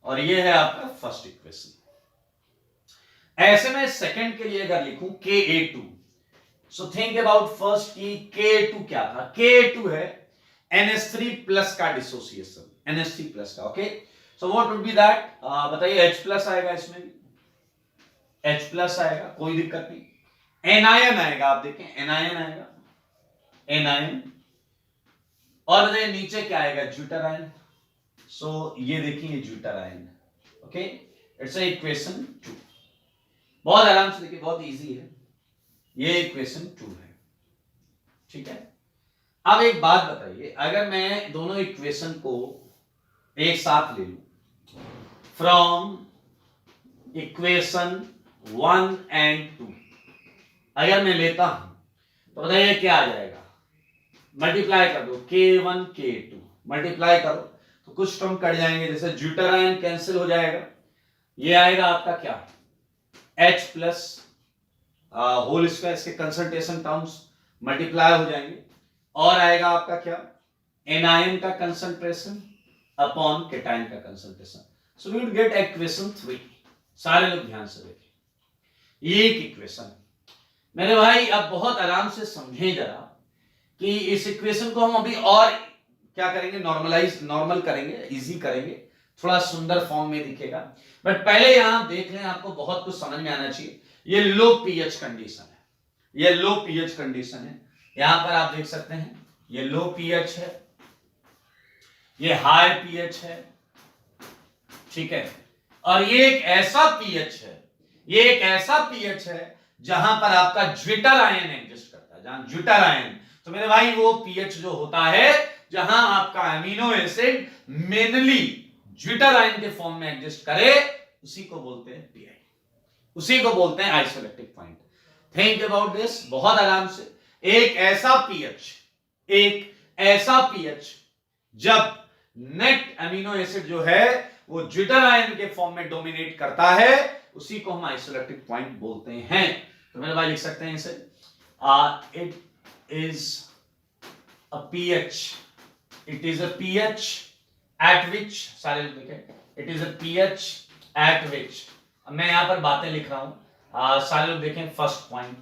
और ये है आपका फर्स्ट इक्वेशन। ऐसे में सेकंड के लिए अगर लिखूं Ka2, so think about first की Ka2 क्या था, Ka2 है NH3 प्लस का डिसोसिएशन, NH3 प्लस का, okay, so what would be that, बताइए, H+ आएगा, इसमें भी H+ आएगा, कोई दिक्कत नहीं, एनायन आएगा, आप देखें एनायन आएगा, एनायन, और नीचे क्या आएगा, ज्विटर आयन, सो ये देखिए zwitter ion, okay, it's equation 2, बहुत आराम से देखिए, बहुत इजी है, ये इक्वेशन 2 है, ठीक है। अब एक बात बताइए, अगर मैं दोनों इक्वेशन को एक साथ ले लूं, फ्रॉम इक्वेशन 1 एंड 2 अगर मैं लेता हूं, तो बताइए क्या आ जाएगा, मल्टीप्लाई कर दो, K1 K2 मल्टीप्लाई करो तो कुछ टर्म कट जाएंगे, जैसे ज्विटर आयन कैंसिल हो जाएगा, ये आएगा आपका क्या, H+ होल स्क्वायर, इसके कंसंट्रेशन टर्म्स मल्टीप्लाई हो जाएंगे, और आएगा आपका क्या, एनायन का कंसंट्रेशन अपॉन केटायन का concentration, so we will get equation 3। सारे लोग ध्यान से देखें, ये एक इक्वेशन मेरे भाई, अब बहुत आराम से समझें जरा कि इस इक्वेशन को हम अभी और क्या करेंगे, नॉर्मल करेंगे, इजी करेंगे, थोड़ा सुंदर फॉर्म में दिखेगा, बट पहले यहां देख लें, आपको बहुत कुछ समझ में आना चाहिए। ये लो पीएच कंडीशन है, ये लो पीएच कंडीशन है, यहां पर आप देख सकते हैं, ये लो पीएच है, ये हाई पीएच है, ठीक है, और ये एक ऐसा पीएच है, ये एक ऐसा पीएच है जहां पर आपका ज्विटर आयन एग्जिस्ट करता है, जहां ज्विटर आयन, तो मेरे भाई वो पीएच जो होता है जहां आपका amino acid mainly zwitter ion के फॉर्म में एग्जिस्ट करे, उसी को बोलते हैं पीआई, उसी को बोलते हैं आइसोलेक्टिक पॉइंट। थिंक अबाउट दिस, बहुत आराम से, एक ऐसा पीएच जब नेट अमीनो एसिड जो है वो ज्विटर आयन के फॉर्म में डोमिनेट करता है, उसी को हम आइसोलेक्टिक पॉइंट बोलते हैं। तो मेरे भाई लिख सकते हैं इसे, it is a pH at which, सारे लोग देखें, it is a pH at which, मैं यहां पर बातें लिख रहा हूं, सारे लोग देखें, फर्स्ट पॉइंट,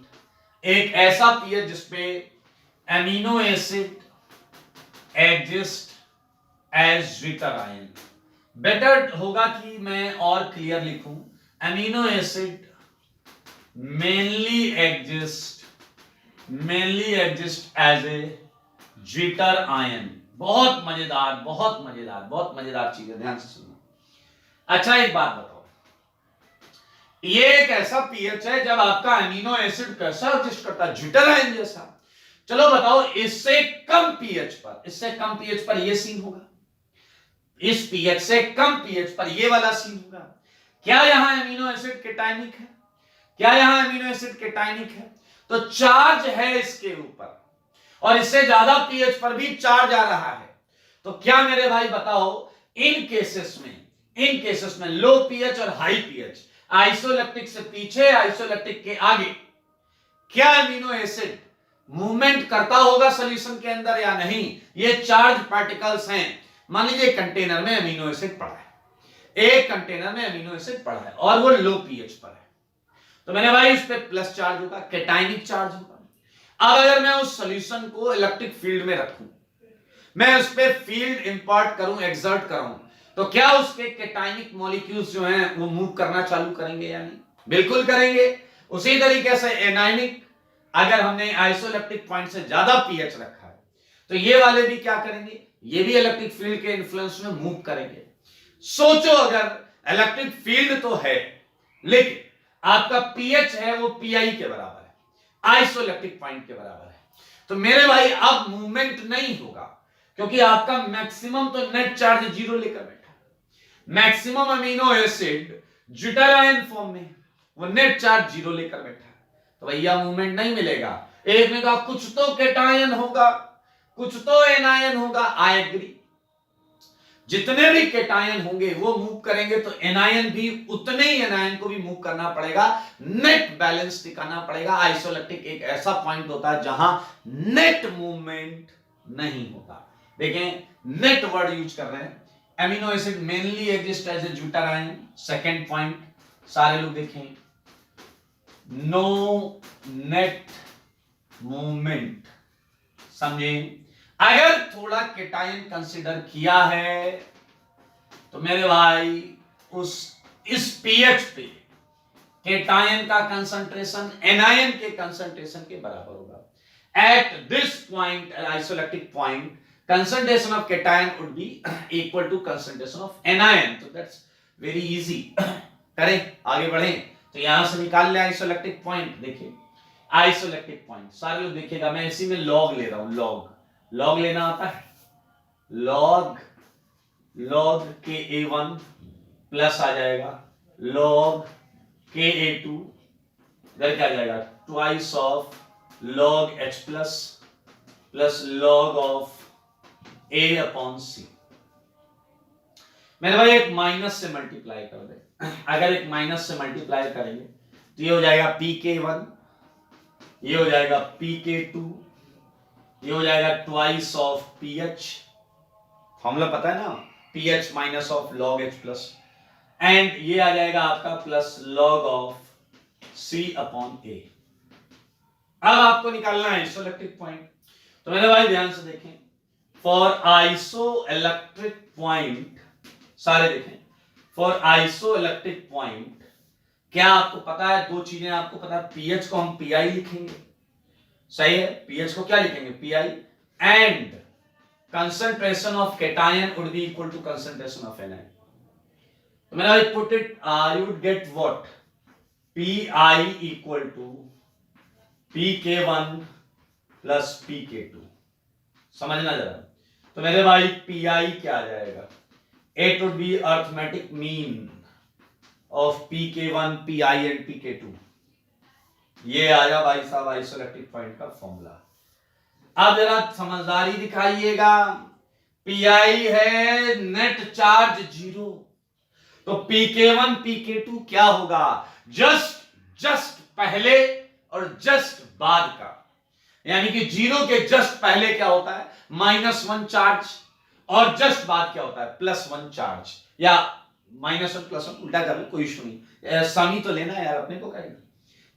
एक ऐसा pH जिसपे amino acid exist as zwitterion, better होगा कि मैं और क्लियर लिखूं, amino acid mainly exist as a zwitterion. बहुत मजेदार चीज है, ध्यान से सुनना। अच्छा एक बात बताओ, ये एक ऐसा पीएच है जब आपका अमीनो एसिड कैसा एग्जिस्ट करता है, ज्विटर आयन जैसा। चलो बताओ, इससे कम पीएच पर ये सीन होगा, इस पीएच से कम पीएच पर ये वाला सीन होगा। क्या यहां अमीनो एसिड केटायनिक है? क्या यहां अमीनो एसिड केटायनिक है? तो चार्ज है इसके ऊपर, और इससे ज्यादा पीएच पर भी चार्ज आ रहा है। तो क्या मेरे भाई बताओ, इन केसेस में लो पीएच और हाई पीएच, आइसोलेक्टिक से पीछे, आइसोलेक्टिक के आगे, क्या अमीनो एसिड मूवमेंट करता होगा सॉल्यूशन के अंदर या नहीं? ये चार्ज पार्टिकल्स हैं। मान लीजिए कंटेनर में अमीनो एसिड पड़ा है, एक कंटेनर में अमीनो एसिड पड़ा है और वो लो पीएच पर है, तो मैंने भाई इस पे प्लस चार्ज होगा, केटायनिक चार्ज होगा। अब अगर मैं उस सॉल्यूशन को इलेक्ट्रिक फील्ड में रखूं, मैं उस पे फील्ड इंपोर्ट करूं, एक्सर्ट करूं, तो क्या उसके केटायनिक मॉलिक्यूल्स जो हैं वो मूव करना चालू करेंगे या नहीं? बिल्कुल करेंगे। उसी तरीके से एनायनिक, अगर हमने आइसोलेक्ट्रिक पॉइंट से ज्यादा पीएच रखा है, तो ये वाले भी क्या करेंगे? ये भी इलेक्ट्रिक फील्ड के इन्फ्लुएंस में मूव करेंगे। सोचो, अगर इलेक्ट्रिक फील्ड तो है, लेकिन आपका पीएच है वो पीआई के बराबर है, आइसोलेक्ट्रिक पॉइंट के बराबर है, तो मेरे भाई अब मूवमेंट नहीं होगा, क्योंकि आपका मैक्सिमम तो नेट चार्ज 0 लेकर बैठा है। Maximum amino acid zwitter ion form में, वो नेट चार्ज 0 लेकर बैठा है, तो भैया मूवमेंट नहीं मिलेगा। एक ने कहा कुछ तो केटायन होगा, कुछ तो एनायन होगा, आई एग्री। जितने भी केटायन होंगे वो मूव करेंगे तो एनायन भी उतने ही एनायन को भी मूव करना पड़ेगा, नेट बैलेंस दिखाना पड़ेगा। आइसोइलेक्ट्रिक एक ऐसा पॉइंट होता है जहां नेट मूवमेंट नहीं होता। देखें नेट वर्ड यूज कर रहे हैं। Amino acid mainly exist as a zwitterion. Second point सारे लोग देखें, नो नेट मूवमेंट। समझे? अगर थोड़ा केटायन कंसिडर किया है तो मेरे भाई इस पीएच पे केटायन का कंसंट्रेशन एनायन के कंसंट्रेशन के बराबर होगा। At this point, isoelectric point, concentration of cation would be equal to concentration of anion. तो that's very easy. करें, आगे बढ़ें तो यहां से निकाल ले आइसोइलेक्ट्रिक पॉइंट। देखिए आइसोइलेक्ट्रिक पॉइंट सारे लोग देखिएगा, मैं इसी में लॉग ले रहा हूं। लॉग लेना आता है, लॉग के a1 प्लस आ जाएगा लॉग के a2, इधर क्या आ जाएगा twice of log h plus log of a upon C. मेरे भाई एक माइनस से मल्टीप्लाई कर दे। अगर एक माइनस से मल्टीप्लाई करेंगे तो ये हो जाएगा pk1, ये हो जाएगा pk2, ये हो जाएगा ट्वाइस ऑफ ph, फॉर्मूला पता है ना, ph minus of log h plus, and ये आ जाएगा आपका plus log of c upon a। अब आपको निकालना है आइसोइलेक्ट्रिक पॉइंट। तो मेरे भाई ध्यान से देखें, फॉर आइसोइलेक्ट्रिक पॉइंट सारे देखें, फॉर आइसोइलेक्ट्रिक पॉइंट क्या आपको पता है, दो चीजें आपको पता है। पीएच को हम पीआई लिखेंगे, सही है, पीएच को क्या लिखेंगे pI, and concentration of cation would be equal to concentration of anion. तो मेरा put it, you would get what, pI equal to pk1 plus pk2। समझना जरा। तो मेरे भाई पीआई क्या आ जाएगा, it would B arithmetic mean of pk1 pi and pk2। ये आया भाई साहब आइसोइलेक्ट्रिक पॉइंट का फॉर्मूला। अब जरा समझदारी दिखाइएगा, पीआई है नेट चार्ज 0, तो pk1 pk2 क्या होगा, जस्ट पहले और जस्ट बाद का, यानी कि 0 के जस्ट पहले क्या होता है -1 चार्ज, और जस्ट बाद क्या होता है +1 चार्ज, या -1 +1 उल्टा कर लो, कोई इशू नहीं, समी तो लेना है यार अपने को करेंगे।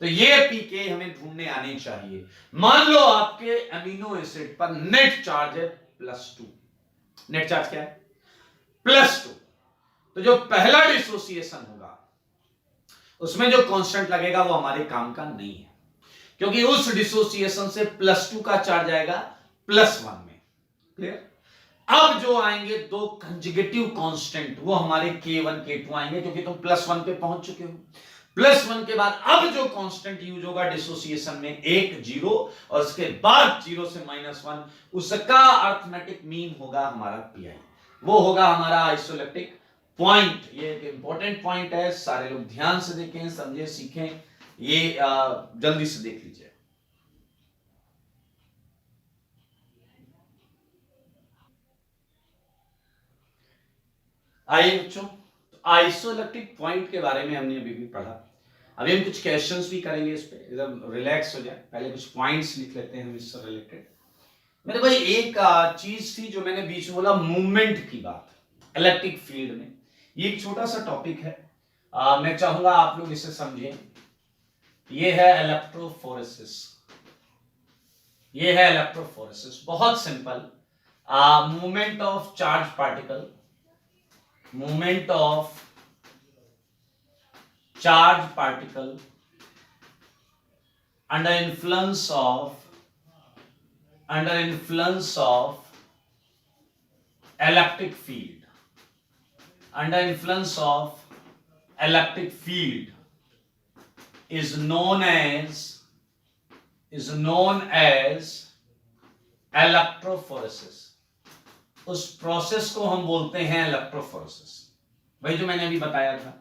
तो ये पीके हमें ढूंढने आने चाहिए। मान लो आपके अमीनो एसिड पर नेट चार्ज है +2, नेट चार्ज क्या है +2, तो जो पहला डिसोसिएशन होगा उसमें जो कांस्टेंट लगेगा वो हमारे काम का नहीं है, क्योंकि उस डिसोसिएशन से +2 का चार्ज आएगा +1 में। क्लियर? अब जो आएंगे दो कंजुगेटिव कांस्टेंट वो हमारे k1 k2 आएंगे, क्योंकि तुम +1 पे पहुंच चुके हो। +1 के बाद अब जो कांस्टेंट यूज होगा डिसोसिएशन में 1 0, और उसके बाद 0 से -1, उसका अर्थमेटिक मीन होगा हमारा पीआई, वो होगा हमारा आइसोइलेक्ट्रिक पॉइंट। ये एक इंपॉर्टेंट पॉइंट है, सारे लोग ध्यान से देखें, समझें, सीखें, ये जल्दी से देख लीजिए। आइए बच्चों, तो आइसोइलेक्ट्रिक पॉइंट के बारे में हमने अभी भी पढ़ा। अभी हम कुछ क्वेश्चंस भी करेंगे इस पे, एकदम रिलैक्स हो जाए। पहले कुछ पॉइंट्स लिख लेते हैं हम इससे रिलेटेड। मेरे भाई एक चीज थी जो मैंने बीच में बोला, मूवमेंट की बात इलेक्ट्रिक फील्ड में। ये एक छोटा सा टॉपिक है, मैं चाहूंगा आप लोग इसे समझें। ये है इलेक्ट्रोफोरेसिस, ये है इलेक्ट्रोफोरेसिस, बहुत simple. Movement of charge particle, movement of charge particle under influence of electric field, under influence of electric field is known as electrophoresis। उस प्रोसेस को हम बोलते हैं इलेक्ट्रोफोरेसिस, वही जो मैंने अभी बताया था।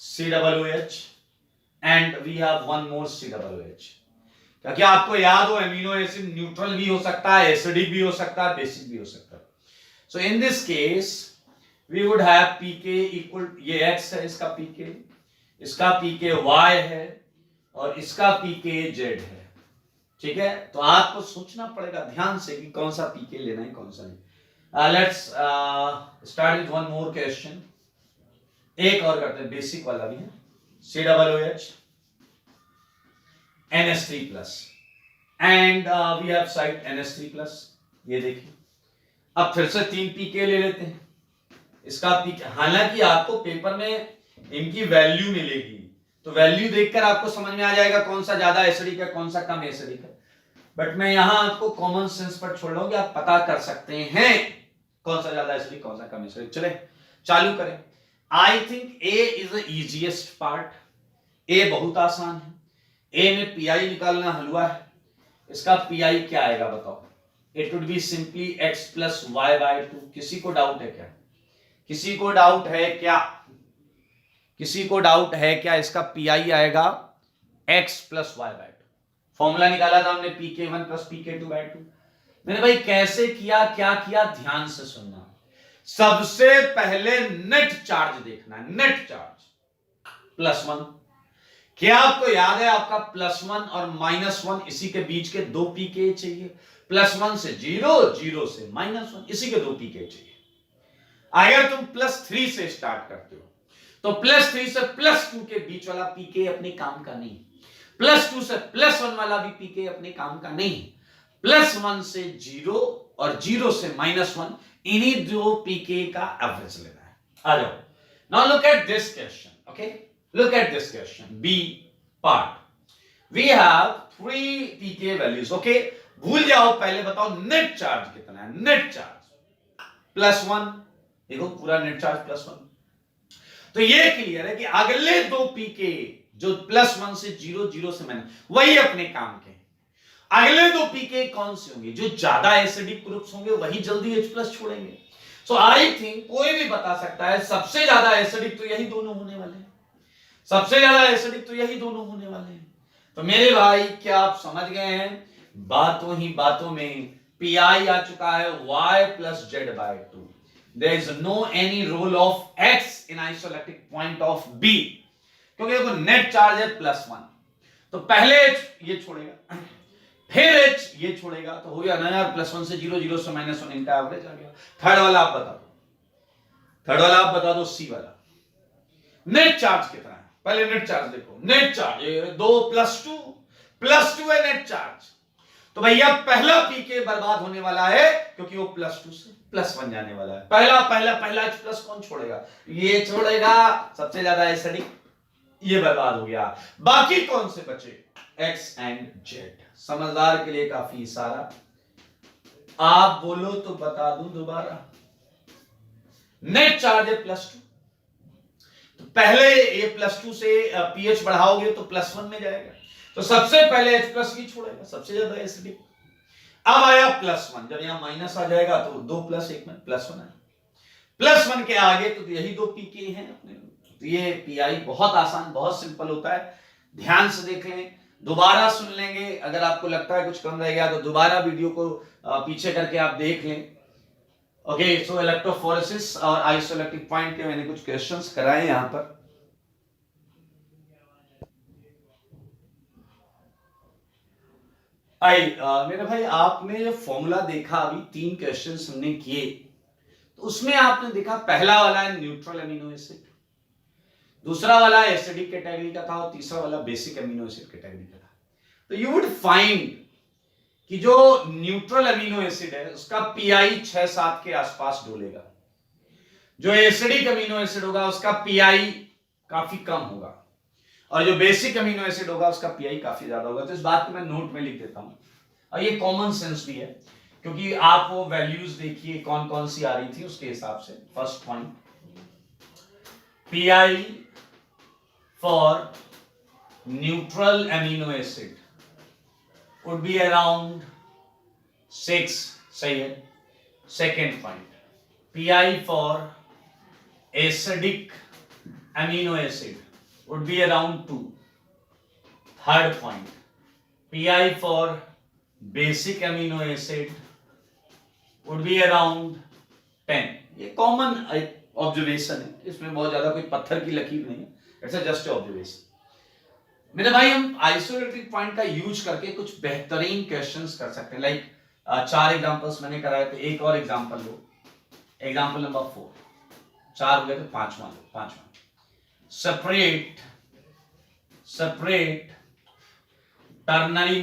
COOH and we have one more COOH. क्योंकि आपको याद हो एमिनो एसिड न्यूट्रल भी हो सकता है, एसिडिक भी हो सकता है, बेसिक भी हो सकता है. So in this case we would have pK equal, ये X है इसका pK, इसका pK Y है और इसका pK Z है. ठीक है, तो आपको सोचना पड़ेगा ध्यान से कि कौन सा pK लेना है कौन सा नहीं. Let's start with one more question. एक और करते हैं, बेसिक वाला भी है. COOH NH3 plus and we have site NH3 plus. ये देखिए, अब फिर से 3 pK ले लेते हैं. इसका pK, हालांकि आपको पेपर में इनकी वैल्यू मिलेगी तो वैल्यू देखकर आपको समझ में आ जाएगा कौन सा ज्यादा एसिडिक है कौन सा कम एसिडिक है, बट मैं यहां आपको कॉमन सेंस पर छोड़ रहा हूं कि आप पता कर सकते हैं कौन सा ज्यादा एसिडिक कौन सा कम एसिडिक. चले चालू करें. I think A is the easiest part. A बहुत आसान है. ए में पीआई निकालना हलवा है. इसका पीआई क्या आएगा बताओ. It would be simply x plus y by 2. किसी को डाउट है क्या? किसी को डाउट है क्या? किसी को डाउट है क्या? इसका पीआई आएगा x plus y by 2. Formula निकाला था हमने pk1 प्लस pk2 बाय 2. मैंने भाई कैसे किया, क्या किया, ध्यान से सुनना. सबसे पहले नेट चार्ज देखना है. Net charge +1. क्या आपको याद है आपका +1 और -1 इसी के बीच के 2 pK चाहिए. +1 से 0, 0 से -1 इसी के 2 pK चाहिए. अगर तुम +3 से स्टार्ट करते हो तो +3 से +2 के बीच वाला pK अपने काम का नहीं. +2 से +1 वाला भी pK अपने काम का नहीं. +1 से 0 और 0 से -1 इन्हीं 2 pK का एवरेज लेना है. आ जाओ. Now look at this question. Okay, look at this question. B part. We have 3 pK values. Okay, भूल जाओ, पहले बताओ नेट चार्ज कितना है. Net charge +1. देखो पूरा नेट चार्ज +1. तो ये क्लियर है कि अगले 2 pK जो +1 से 0, 0 से -, वही अपने काम के. अगले 2 pK कौन से होंगे? जो ज्यादा एसिडिक ग्रुप्स होंगे वही जल्दी H+ छोड़ेंगे. सो आई थिंक कोई भी बता सकता है सबसे ज्यादा एसिडिक तो यही दोनों होने वाले हैं. सबसे ज्यादा एसिडिक तो यही दोनों होने वाले हैं. तो मेरे भाई क्या आप समझ गए हैं? बातों ही बातों में पीआई आ चुका है y plus z by 2. There is no any role of x in isoelectric point of B, क्योंकि देखो नेट चार्ज है +1. तो पहले h ये छोड़ेगा, फिर h ये छोड़ेगा, तो हो गया ना यार +1 से 0, 0 से -1 इनका एवरेज आ गया. थर्ड वाला आप बता दो. थर्ड वाला आप बता दो. C वाला नेट चार्ज कितना है? पहले नेट चार्ज देखो. नेट चार्ज 2 + 2 है नेट चार्ज. तो भैया पहला पीके बर्बाद होने वाला है क्योंकि वो +2 से +1 जाने वाला है. पहला H+ कौन छोड़ेगा? ये छोड़ेगा. सबसे ज्यादा एसिडिक ये बर्बाद हो गया. बाकी कौन से बचे? X and Z. समझदार के लिए काफी इशारा. आप बोलो तो बता दूं दोबारा. नेट चार्ज है +2. तो पहले ये +2 से pH बढ़ाओगे तो +1 में जाएगा. तो सबसे पहले H+ ही छोड़ेगा, सबसे ज्यादा एसिडिक. अब आया +1. जब यहां माइनस आ जाएगा तो 2 + 1 में +1 है. +1 के आगे तो यही 2 pK हैं अपने. तो ये पीआई बहुत आसान, बहुत सिंपल होता है. ध्यान से देख लें, दोबारा सुन लेंगे. अगर आपको लगता है कुछ कम रह गया तो दोबारा वीडियो को पीछे करके आप देख लें. ओके, सो इलेक्ट्रोफोरेसिस और आइसोइलेक्ट्रिक पॉइंट के मैंने कुछ क्वेश्चंस कराए यहां पर. मेरे भाई आपने जो फॉर्मूला देखा अभी 3 क्वेश्चंस हमने किए, तो उसमें आपने देखा पहला वाला है न्यूट्रल अमीनो एसिड, दूसरा वाला एसिडिक कैटेगरी का था और तीसरा वाला बेसिक अमीनो एसिड कैटेगरी का था. तो यू वुड फाइंड कि जो न्यूट्रल अमीनो एसिड है उसका पीआई 6-7 के आसपास डोलेगा. जो एसिडिक अमीनो एसिड होगा उसका पीआई काफी कम होगा और जो बेसिक अमीनो एसिड होगा उसका पीआई काफी ज्यादा होगा. तो इस बात को मैं नोट में लिख देता हूं और ये कॉमन सेंस भी है क्योंकि आप वो वैल्यूज देखिए कौन कौन सी आ रही थी उसके हिसाब से. First point, pi for neutral amino acid would be around 6. सही है. Second point, PI for acidic amino acid would be around 2. Third point, pi for basic amino acid would be around 10. ये कॉमन ऑब्जर्वेशन है, इसमें बहुत ज्यादा कोई पत्थर की लकीर नहीं है, इट्स जस्ट ऑब्जर्वेशन। मेरे भाई हम आइसोलेटेड पॉइंट का यूज करके कुछ बेहतरीन क्वेश्चंस कर सकते हैं। लाइक 4 एग्जांपल्स मैंने कराए, तो एक और एग्जांपल लो, एग्जांपल नंबर 4। 4 हो गए तो पांचवा लो, पांचवा सेपरेट टर्नरी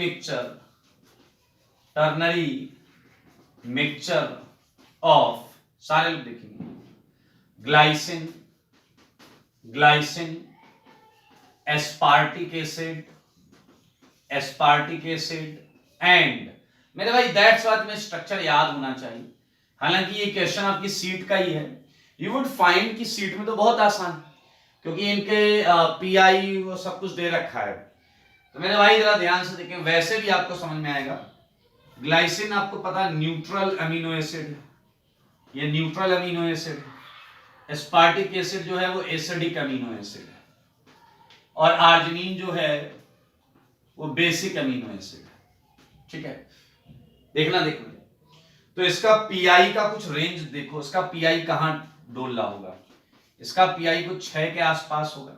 मिक्सचर ऑफ, सारे लोग देखेंगे, ग्लाइसिन एस्पार्टिक एसिड एंड, मेरे भाई दैट्स व्हाट में स्ट्रक्चर याद होना चाहिए। हालांकि ये क्वेश्चन आपकी सीट का ही है, यू वुड फाइंड कि सीट में तो बहुत आसान है क्योंकि इनके पीआई वो सब कुछ दे रखा है। तो मेरे भाई जरा ध्यान से देखें, वैसे भी आपको समझ में आएगा। ग्लाइसिन आपको पता न्यूट्रल अमीनो एसिड, ये न्यूट्रल अमीनो एसिड है। एस्पार्टिक एसिड जो है वो एसिडिक अमीनो एसिड है, और आर्जिनिन जो है वो बेसिक अमीनो एसिड है। ठीक है, देखना। तो इसका पीआई का कुछ रेंज देखो, इसका पीआई कहां डोल रहा होगा। इसका पीआई कुछ 6 के आसपास होगा,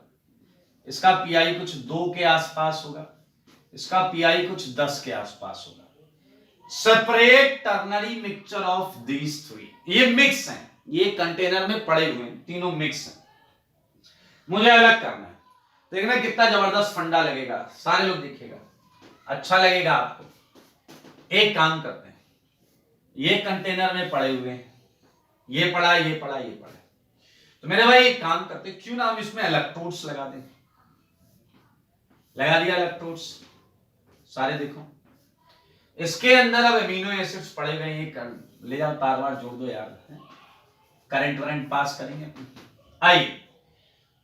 इसका पीआई कुछ 2 के आसपास होगा, इसका पीआई कुछ 10 के आसपास होगा। Separate ternary mixture of these 3, ये मिक्स हैं, ये कंटेनर में पड़े हुए हैं, तीनों मिक्स हैं, मुझे अलग करना है। देखना कितना जबरदस्त फंडा लगेगा, सारे लोग देखिएगा, अच्छा लगेगा आपको। एक काम करते हैं, ये कंटेनर में पड़े हुए हैं, ये पड़ा, ये पड़ा, ये पड़ा, तो मेरे भाई एक काम करते हैं, क्यों ना हम इसमें इलेक्ट्रोड्स लगा दें। लगा दिया इलेक्ट्रोड्स, सारे देखो। इसके अंदर अब अमीनो एसिड्स पड़े गए, ये ले जाओ, तार वार जोड़ दो यार, करंट पास करेंगे। आइए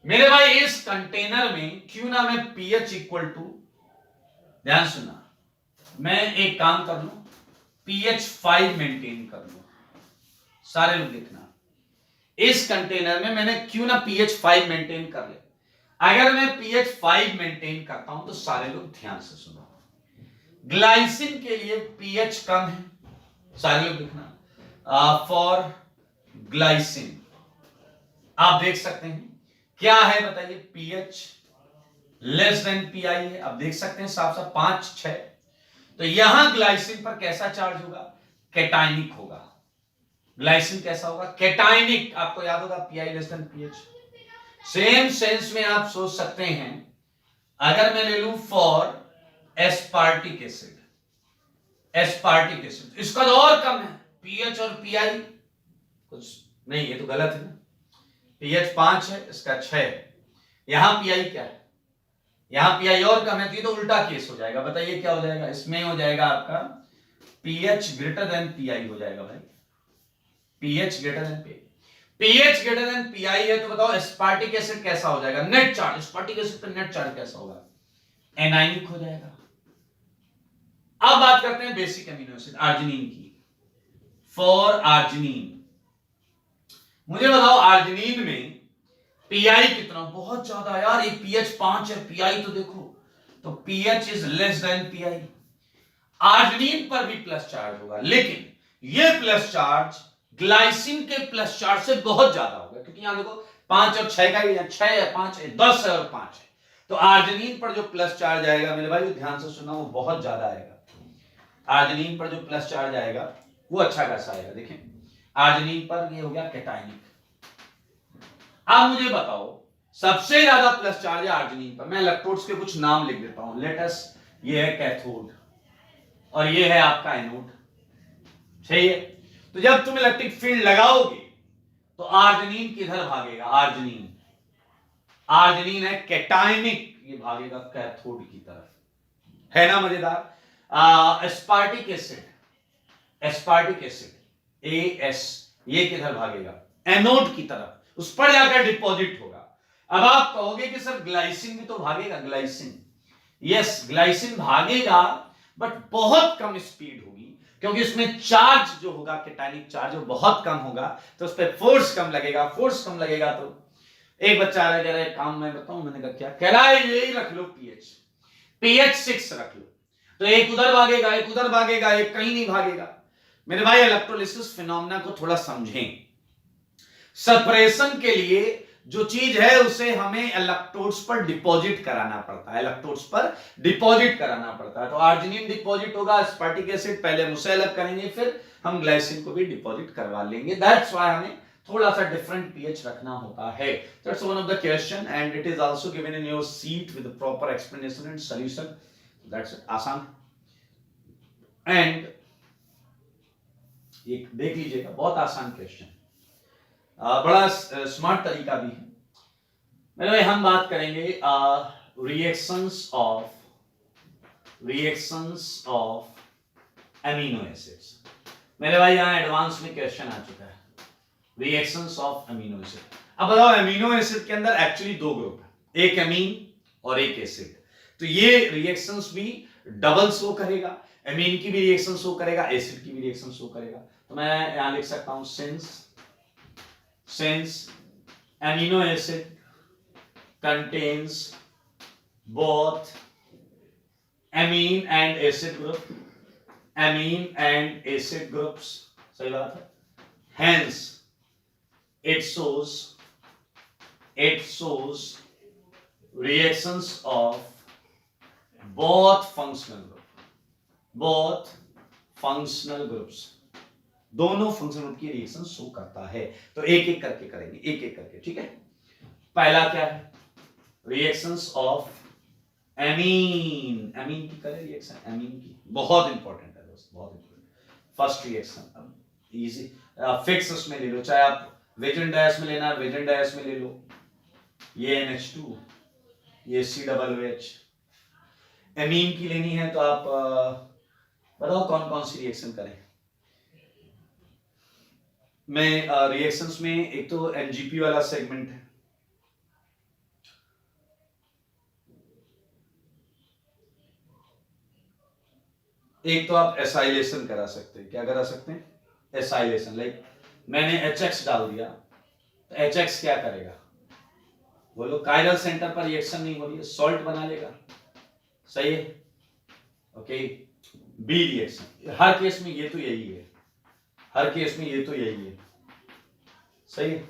मेरे भाई, इस कंटेनर में क्यों ना मैं pH इक्वल टू, ध्यान सुना, मैं एक काम कर लूं, pH 5 मेंटेन कर लूं। सारे लोग देखना, इस कंटेनर में मैंने क्यों ना pH 5 मेंटेन कर ले। अगर मैं pH 5 मेंटेन करता हूं तो सारे लोग ध्यान से सुनो, ग्लाइसिन के लिए pH कम है, सारे लोग देखना। फॉर ग्लाइसिन आप देख सकते हैं क्या है, बताइए, pH लेस देन पीआई है। आप देख सकते हैं साफ साफ 5, 6। तो यहां ग्लाइसिन पर कैसा चार्ज होगा, कैटायनिक होगा। ग्लाइसिन कैसा होगा, कैटायनिक। आपको याद होगा pi less than pH. Same sense में आप सोच सकते हैं, अगर मैं ले लूं फॉर एस्पार्टिक एसिड, इसका तो और कम है, पीएच और पीआई कुछ नहीं, ये तो गलत है ना। पीएच 5 है, इसका 6 है, यहां पीआई क्या है, यहां पीआई और कम है, तो ये तो उल्टा केस हो जाएगा। बताइए क्या हो जाएगा, इसमें हो जाएगा आपका पीएच ग्रेटर देन पीआई हो जाएगा भाई, pH greater than pi. PH greater than pi है तो बताओ एस्पार्टिक एसिड कैसा हो जाएगा, नेट चार्ज, एस्पार्टिक एसिड पे नेट चार्ज कैसा होगा, एनायनिक हो जाएगा। अब बात करते हैं बेसिक अमीनो एसिड आर्जिनिन की। फॉर आर्जिनिन, मुझे बताओ आर्जिनिन में पीआई कितना, बहुत ज्यादा यार, ये पीएच 5 है, पीआई तो देखो, तो pH is less than pi. Arginine पर भी प्लस चार्ज होगा, लेकिन ये प्लस चार्ज ग्लाइसिन के प्लस चार्ज से बहुत ज्यादा होगा, क्योंकि यहां देखो 5 और 6 का ही, 6 है, 5 है, 10 है और 5 है। तो आर्जिनिन पर जो प्लस चार्ज आएगा मेरे भाई, ध्यान से सुना, वो बहुत ज्यादा आएगा। आर्जिनिन पर जो प्लस चार्ज आएगा वो अच्छा खासा आएगा। देखें आर्जिनिन पर ये हो गया कैटायनिक। अब मुझे बताओ सबसे ज्यादा प्लस चार्ज है आर्जिनिन पर। मैं इलेक्ट्रोड्स के कुछ नाम लिख देता हूं। लेटस, ये है कैथोड और ये है आपका एनोड, सही है। तो जब तुम इलेक्ट्रिक फील्ड लगाओगे तो आर्जिनिन किधर भागेगा, आर्जिनिन है कैटायनिक, ये भागेगा कैथोड की तरफ, है ना मजेदार। एस्पार्टिक एसिड AS, ये किधर भागेगा, एनोड की तरफ, उस पर जाकर डिपॉजिट होगा। अब आप कहोगे कि सर ग्लाइसिन भी तो भागेगा, ग्लाइसिन, यस ग्लाइसिन भागेगा, बट बहुत कम स्पीड होगी, क्योंकि उसमें चार्ज जो होगा कैटायनिक चार्ज वो बहुत कम होगा, तो उस पर फोर्स कम लगेगा, तो एक बच्चा आ रहा है, कह रहा है काम मैं बताऊं, मैंने कहा क्या, कह रहा है यही रख लो pH 6 रख लो, तो एक उधर भागेगा, एक उधर भागेगा, एक कहीं नहीं भागेगा। मेरे भाई इलेक्ट्रोलिसिस फिनोमेना को थोड़ा समझें। सेपरेशन के लिए जो चीज है उसे हमें इलेक्ट्रोड्स पर डिपॉजिट कराना पड़ता है, इलेक्ट्रोड्स पर डिपॉजिट कराना पड़ता है। तो आर्जिनिन डिपॉजिट होगा, एस्पार्टिक एसिड पहले हम उसे अलग करेंगे, फिर हम ग्लाइसिन को भी डिपॉजिट करवा लेंगे। दैट्स व्हाई हमें थोड़ा सा डिफरेंट पीएच रखना होता है। That's one of the question and it is also given in your seat with proper explanation and solution. That's आसान। एंड ये देख लीजिएगा, बहुत आसान क्वेश्चन, बड़ा स्मार्ट तरीका भी है। मेरे भाई हम बात करेंगे रिएक्शंस ऑफ एमिनो एसिड्स। मेरे भाई यहां एडवांस में क्वेश्चन आ चुका है, रिएक्शंस ऑफ एमिनो एसिड। अब बताओ, एमिनो एसिड के अंदर एक्चुअली दो ग्रुप है, एक एमीन और एक एसिड। तो ये रिएक्शंस भी डबल शो करेगा, एमीन की भी रिएक्शन शो करेगा, एसिड की भी रिएक्शन शो करेगा। तो मैं यहां लिख सकता हूं since amino acid contains both amine and acid groups, सही बात है, hence it shows reactions of both functional groups, दोनों फंक्शनल ग्रुप की रिएक्शन शो करता है। तो एक एक करके करेंगे, एक एक करके, ठीक है। पहला क्या है, रिएक्शंस ऑफ एमीन की करें रिएक्शन, एमीन की बहुत इंपॉर्टेंट है दोस्त, बहुत इंपॉर्टेंट। फर्स्ट रिएक्शन अब इजी, फिक्स उसमें ले लो, चाहे आप वेजन डायस में लेना है, वेजन डायस में ले लो, ये NH2, ये COOH। एमीन की लेनी है तो आप बताओ कौन कौन सी रिएक्शन करें। मैं रिएक्शंस में एक तो NGP वाला सेगमेंट है, एक तो आप एसाइलेशन करा सकते हैं। क्या करा सकते हैं, एसाइलेशन। लाइक मैंने HX डाल दिया, तो HX क्या करेगा, बोलो कायरल सेंटर पर रिएक्शन नहीं हो रही है, सॉल्ट बना लेगा, सही है, ओके। बी रिएक्शन, हर केस में ये तो यही है, हर केस में ये तो यही है, सही है।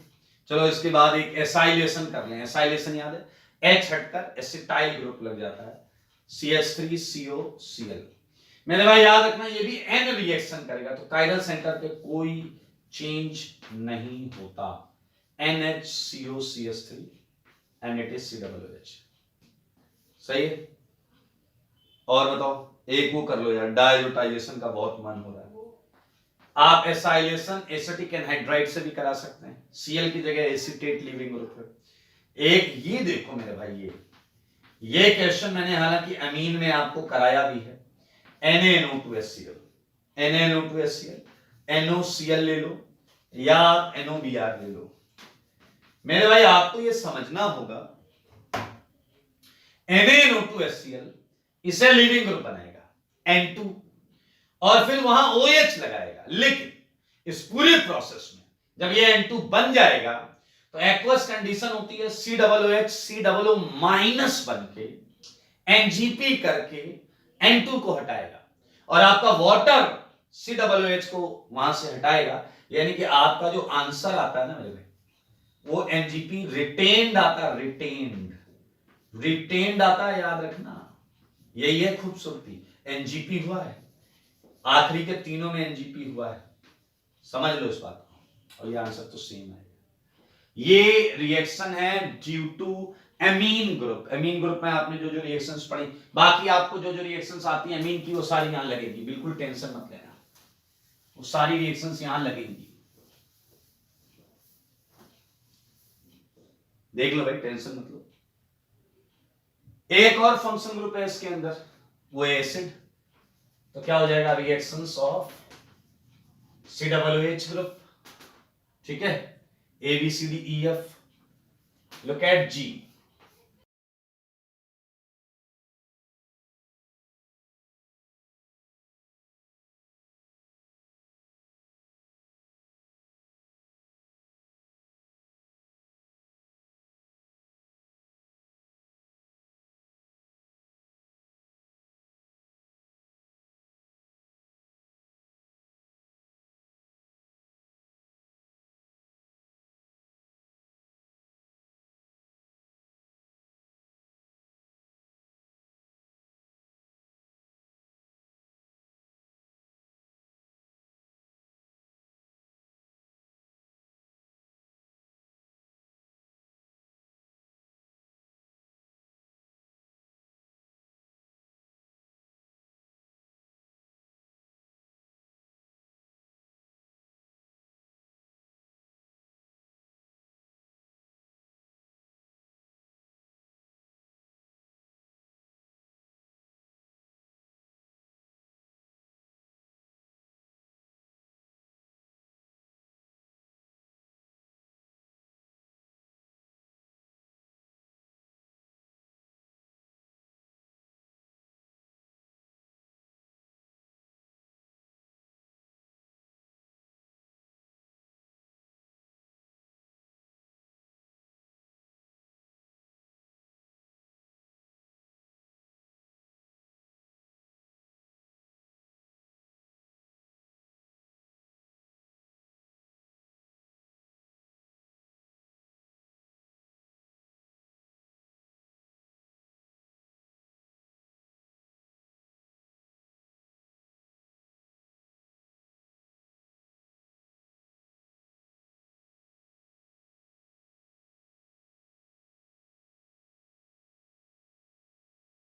चलो इसके बाद एक एसाइलेशन कर लें, एसाइलेशन याद है, H हटकर एसिटाइल ग्रुप लग जाता है, CH3COCl। मेरे भाई याद रखना ये भी N रिएक्शन करेगा, तो कायरल सेंटर पे कोई चेंज नहीं होता, NHCOCH3 and it is COOH, सही है। और बताओ एक वो कर लो यार, डायजोटाइजेशन का बहुत मन हो रहा है, आप एसाइलेशन एसिटिक एनहाइड्राइड से भी करा सकते हैं, Cl की जगह एसीटेट लीविंग ग्रुप है। एक ये देखो मेरे भाई, ये क्वेश्चन मैंने हालांकि अमीन में आपको कराया भी है, NaNO2HCl, NOCl ले लो या NOBr ले लो। मेरे भाई आपको ये समझना होगा, NaNO2HCl इसे लीविंग ग्रुप बनाएगा N2 और फिर वहां OH लगाएगा, लेकिन इस पूरे प्रोसेस में जब ये N2 बन जाएगा तो एक्वस कंडीशन होती है, COOH COO माइनस बन के NGP करके N2 को हटाएगा और आपका वाटर COOH को वहां से हटाएगा, यानी कि आपका जो आंसर आता है ना मेरे भाई, वो NGP रिटेन्ड आता है, रिटेन्ड आता है, याद रखना, यही है खूबसूरती। NGP हुआ है, आखिरी के तीनों में NGP हुआ है, समझ लो इस बात को, और ये आंसर तो सेम है। ये रिएक्शन है due to amine group. Amine group में आपने जो जो रिएक्शंस पढ़ी, बाकी आपको जो जो रिएक्शंस आती है एमीन की, वो सारी यहां लगेगी, बिल्कुल टेंशन मत लेना, वो सारी रिएक्शंस यहां लगेंगी, देख लो भाई, टेंशन मत लो। एक और फंक्शन ग्रुप है इसके अंदर, वो एसिड, तो क्या हो जाएगा, रिएक्शंस ऑफ COOH ग्रुप, ठीक है, ABCDEF। Look at G,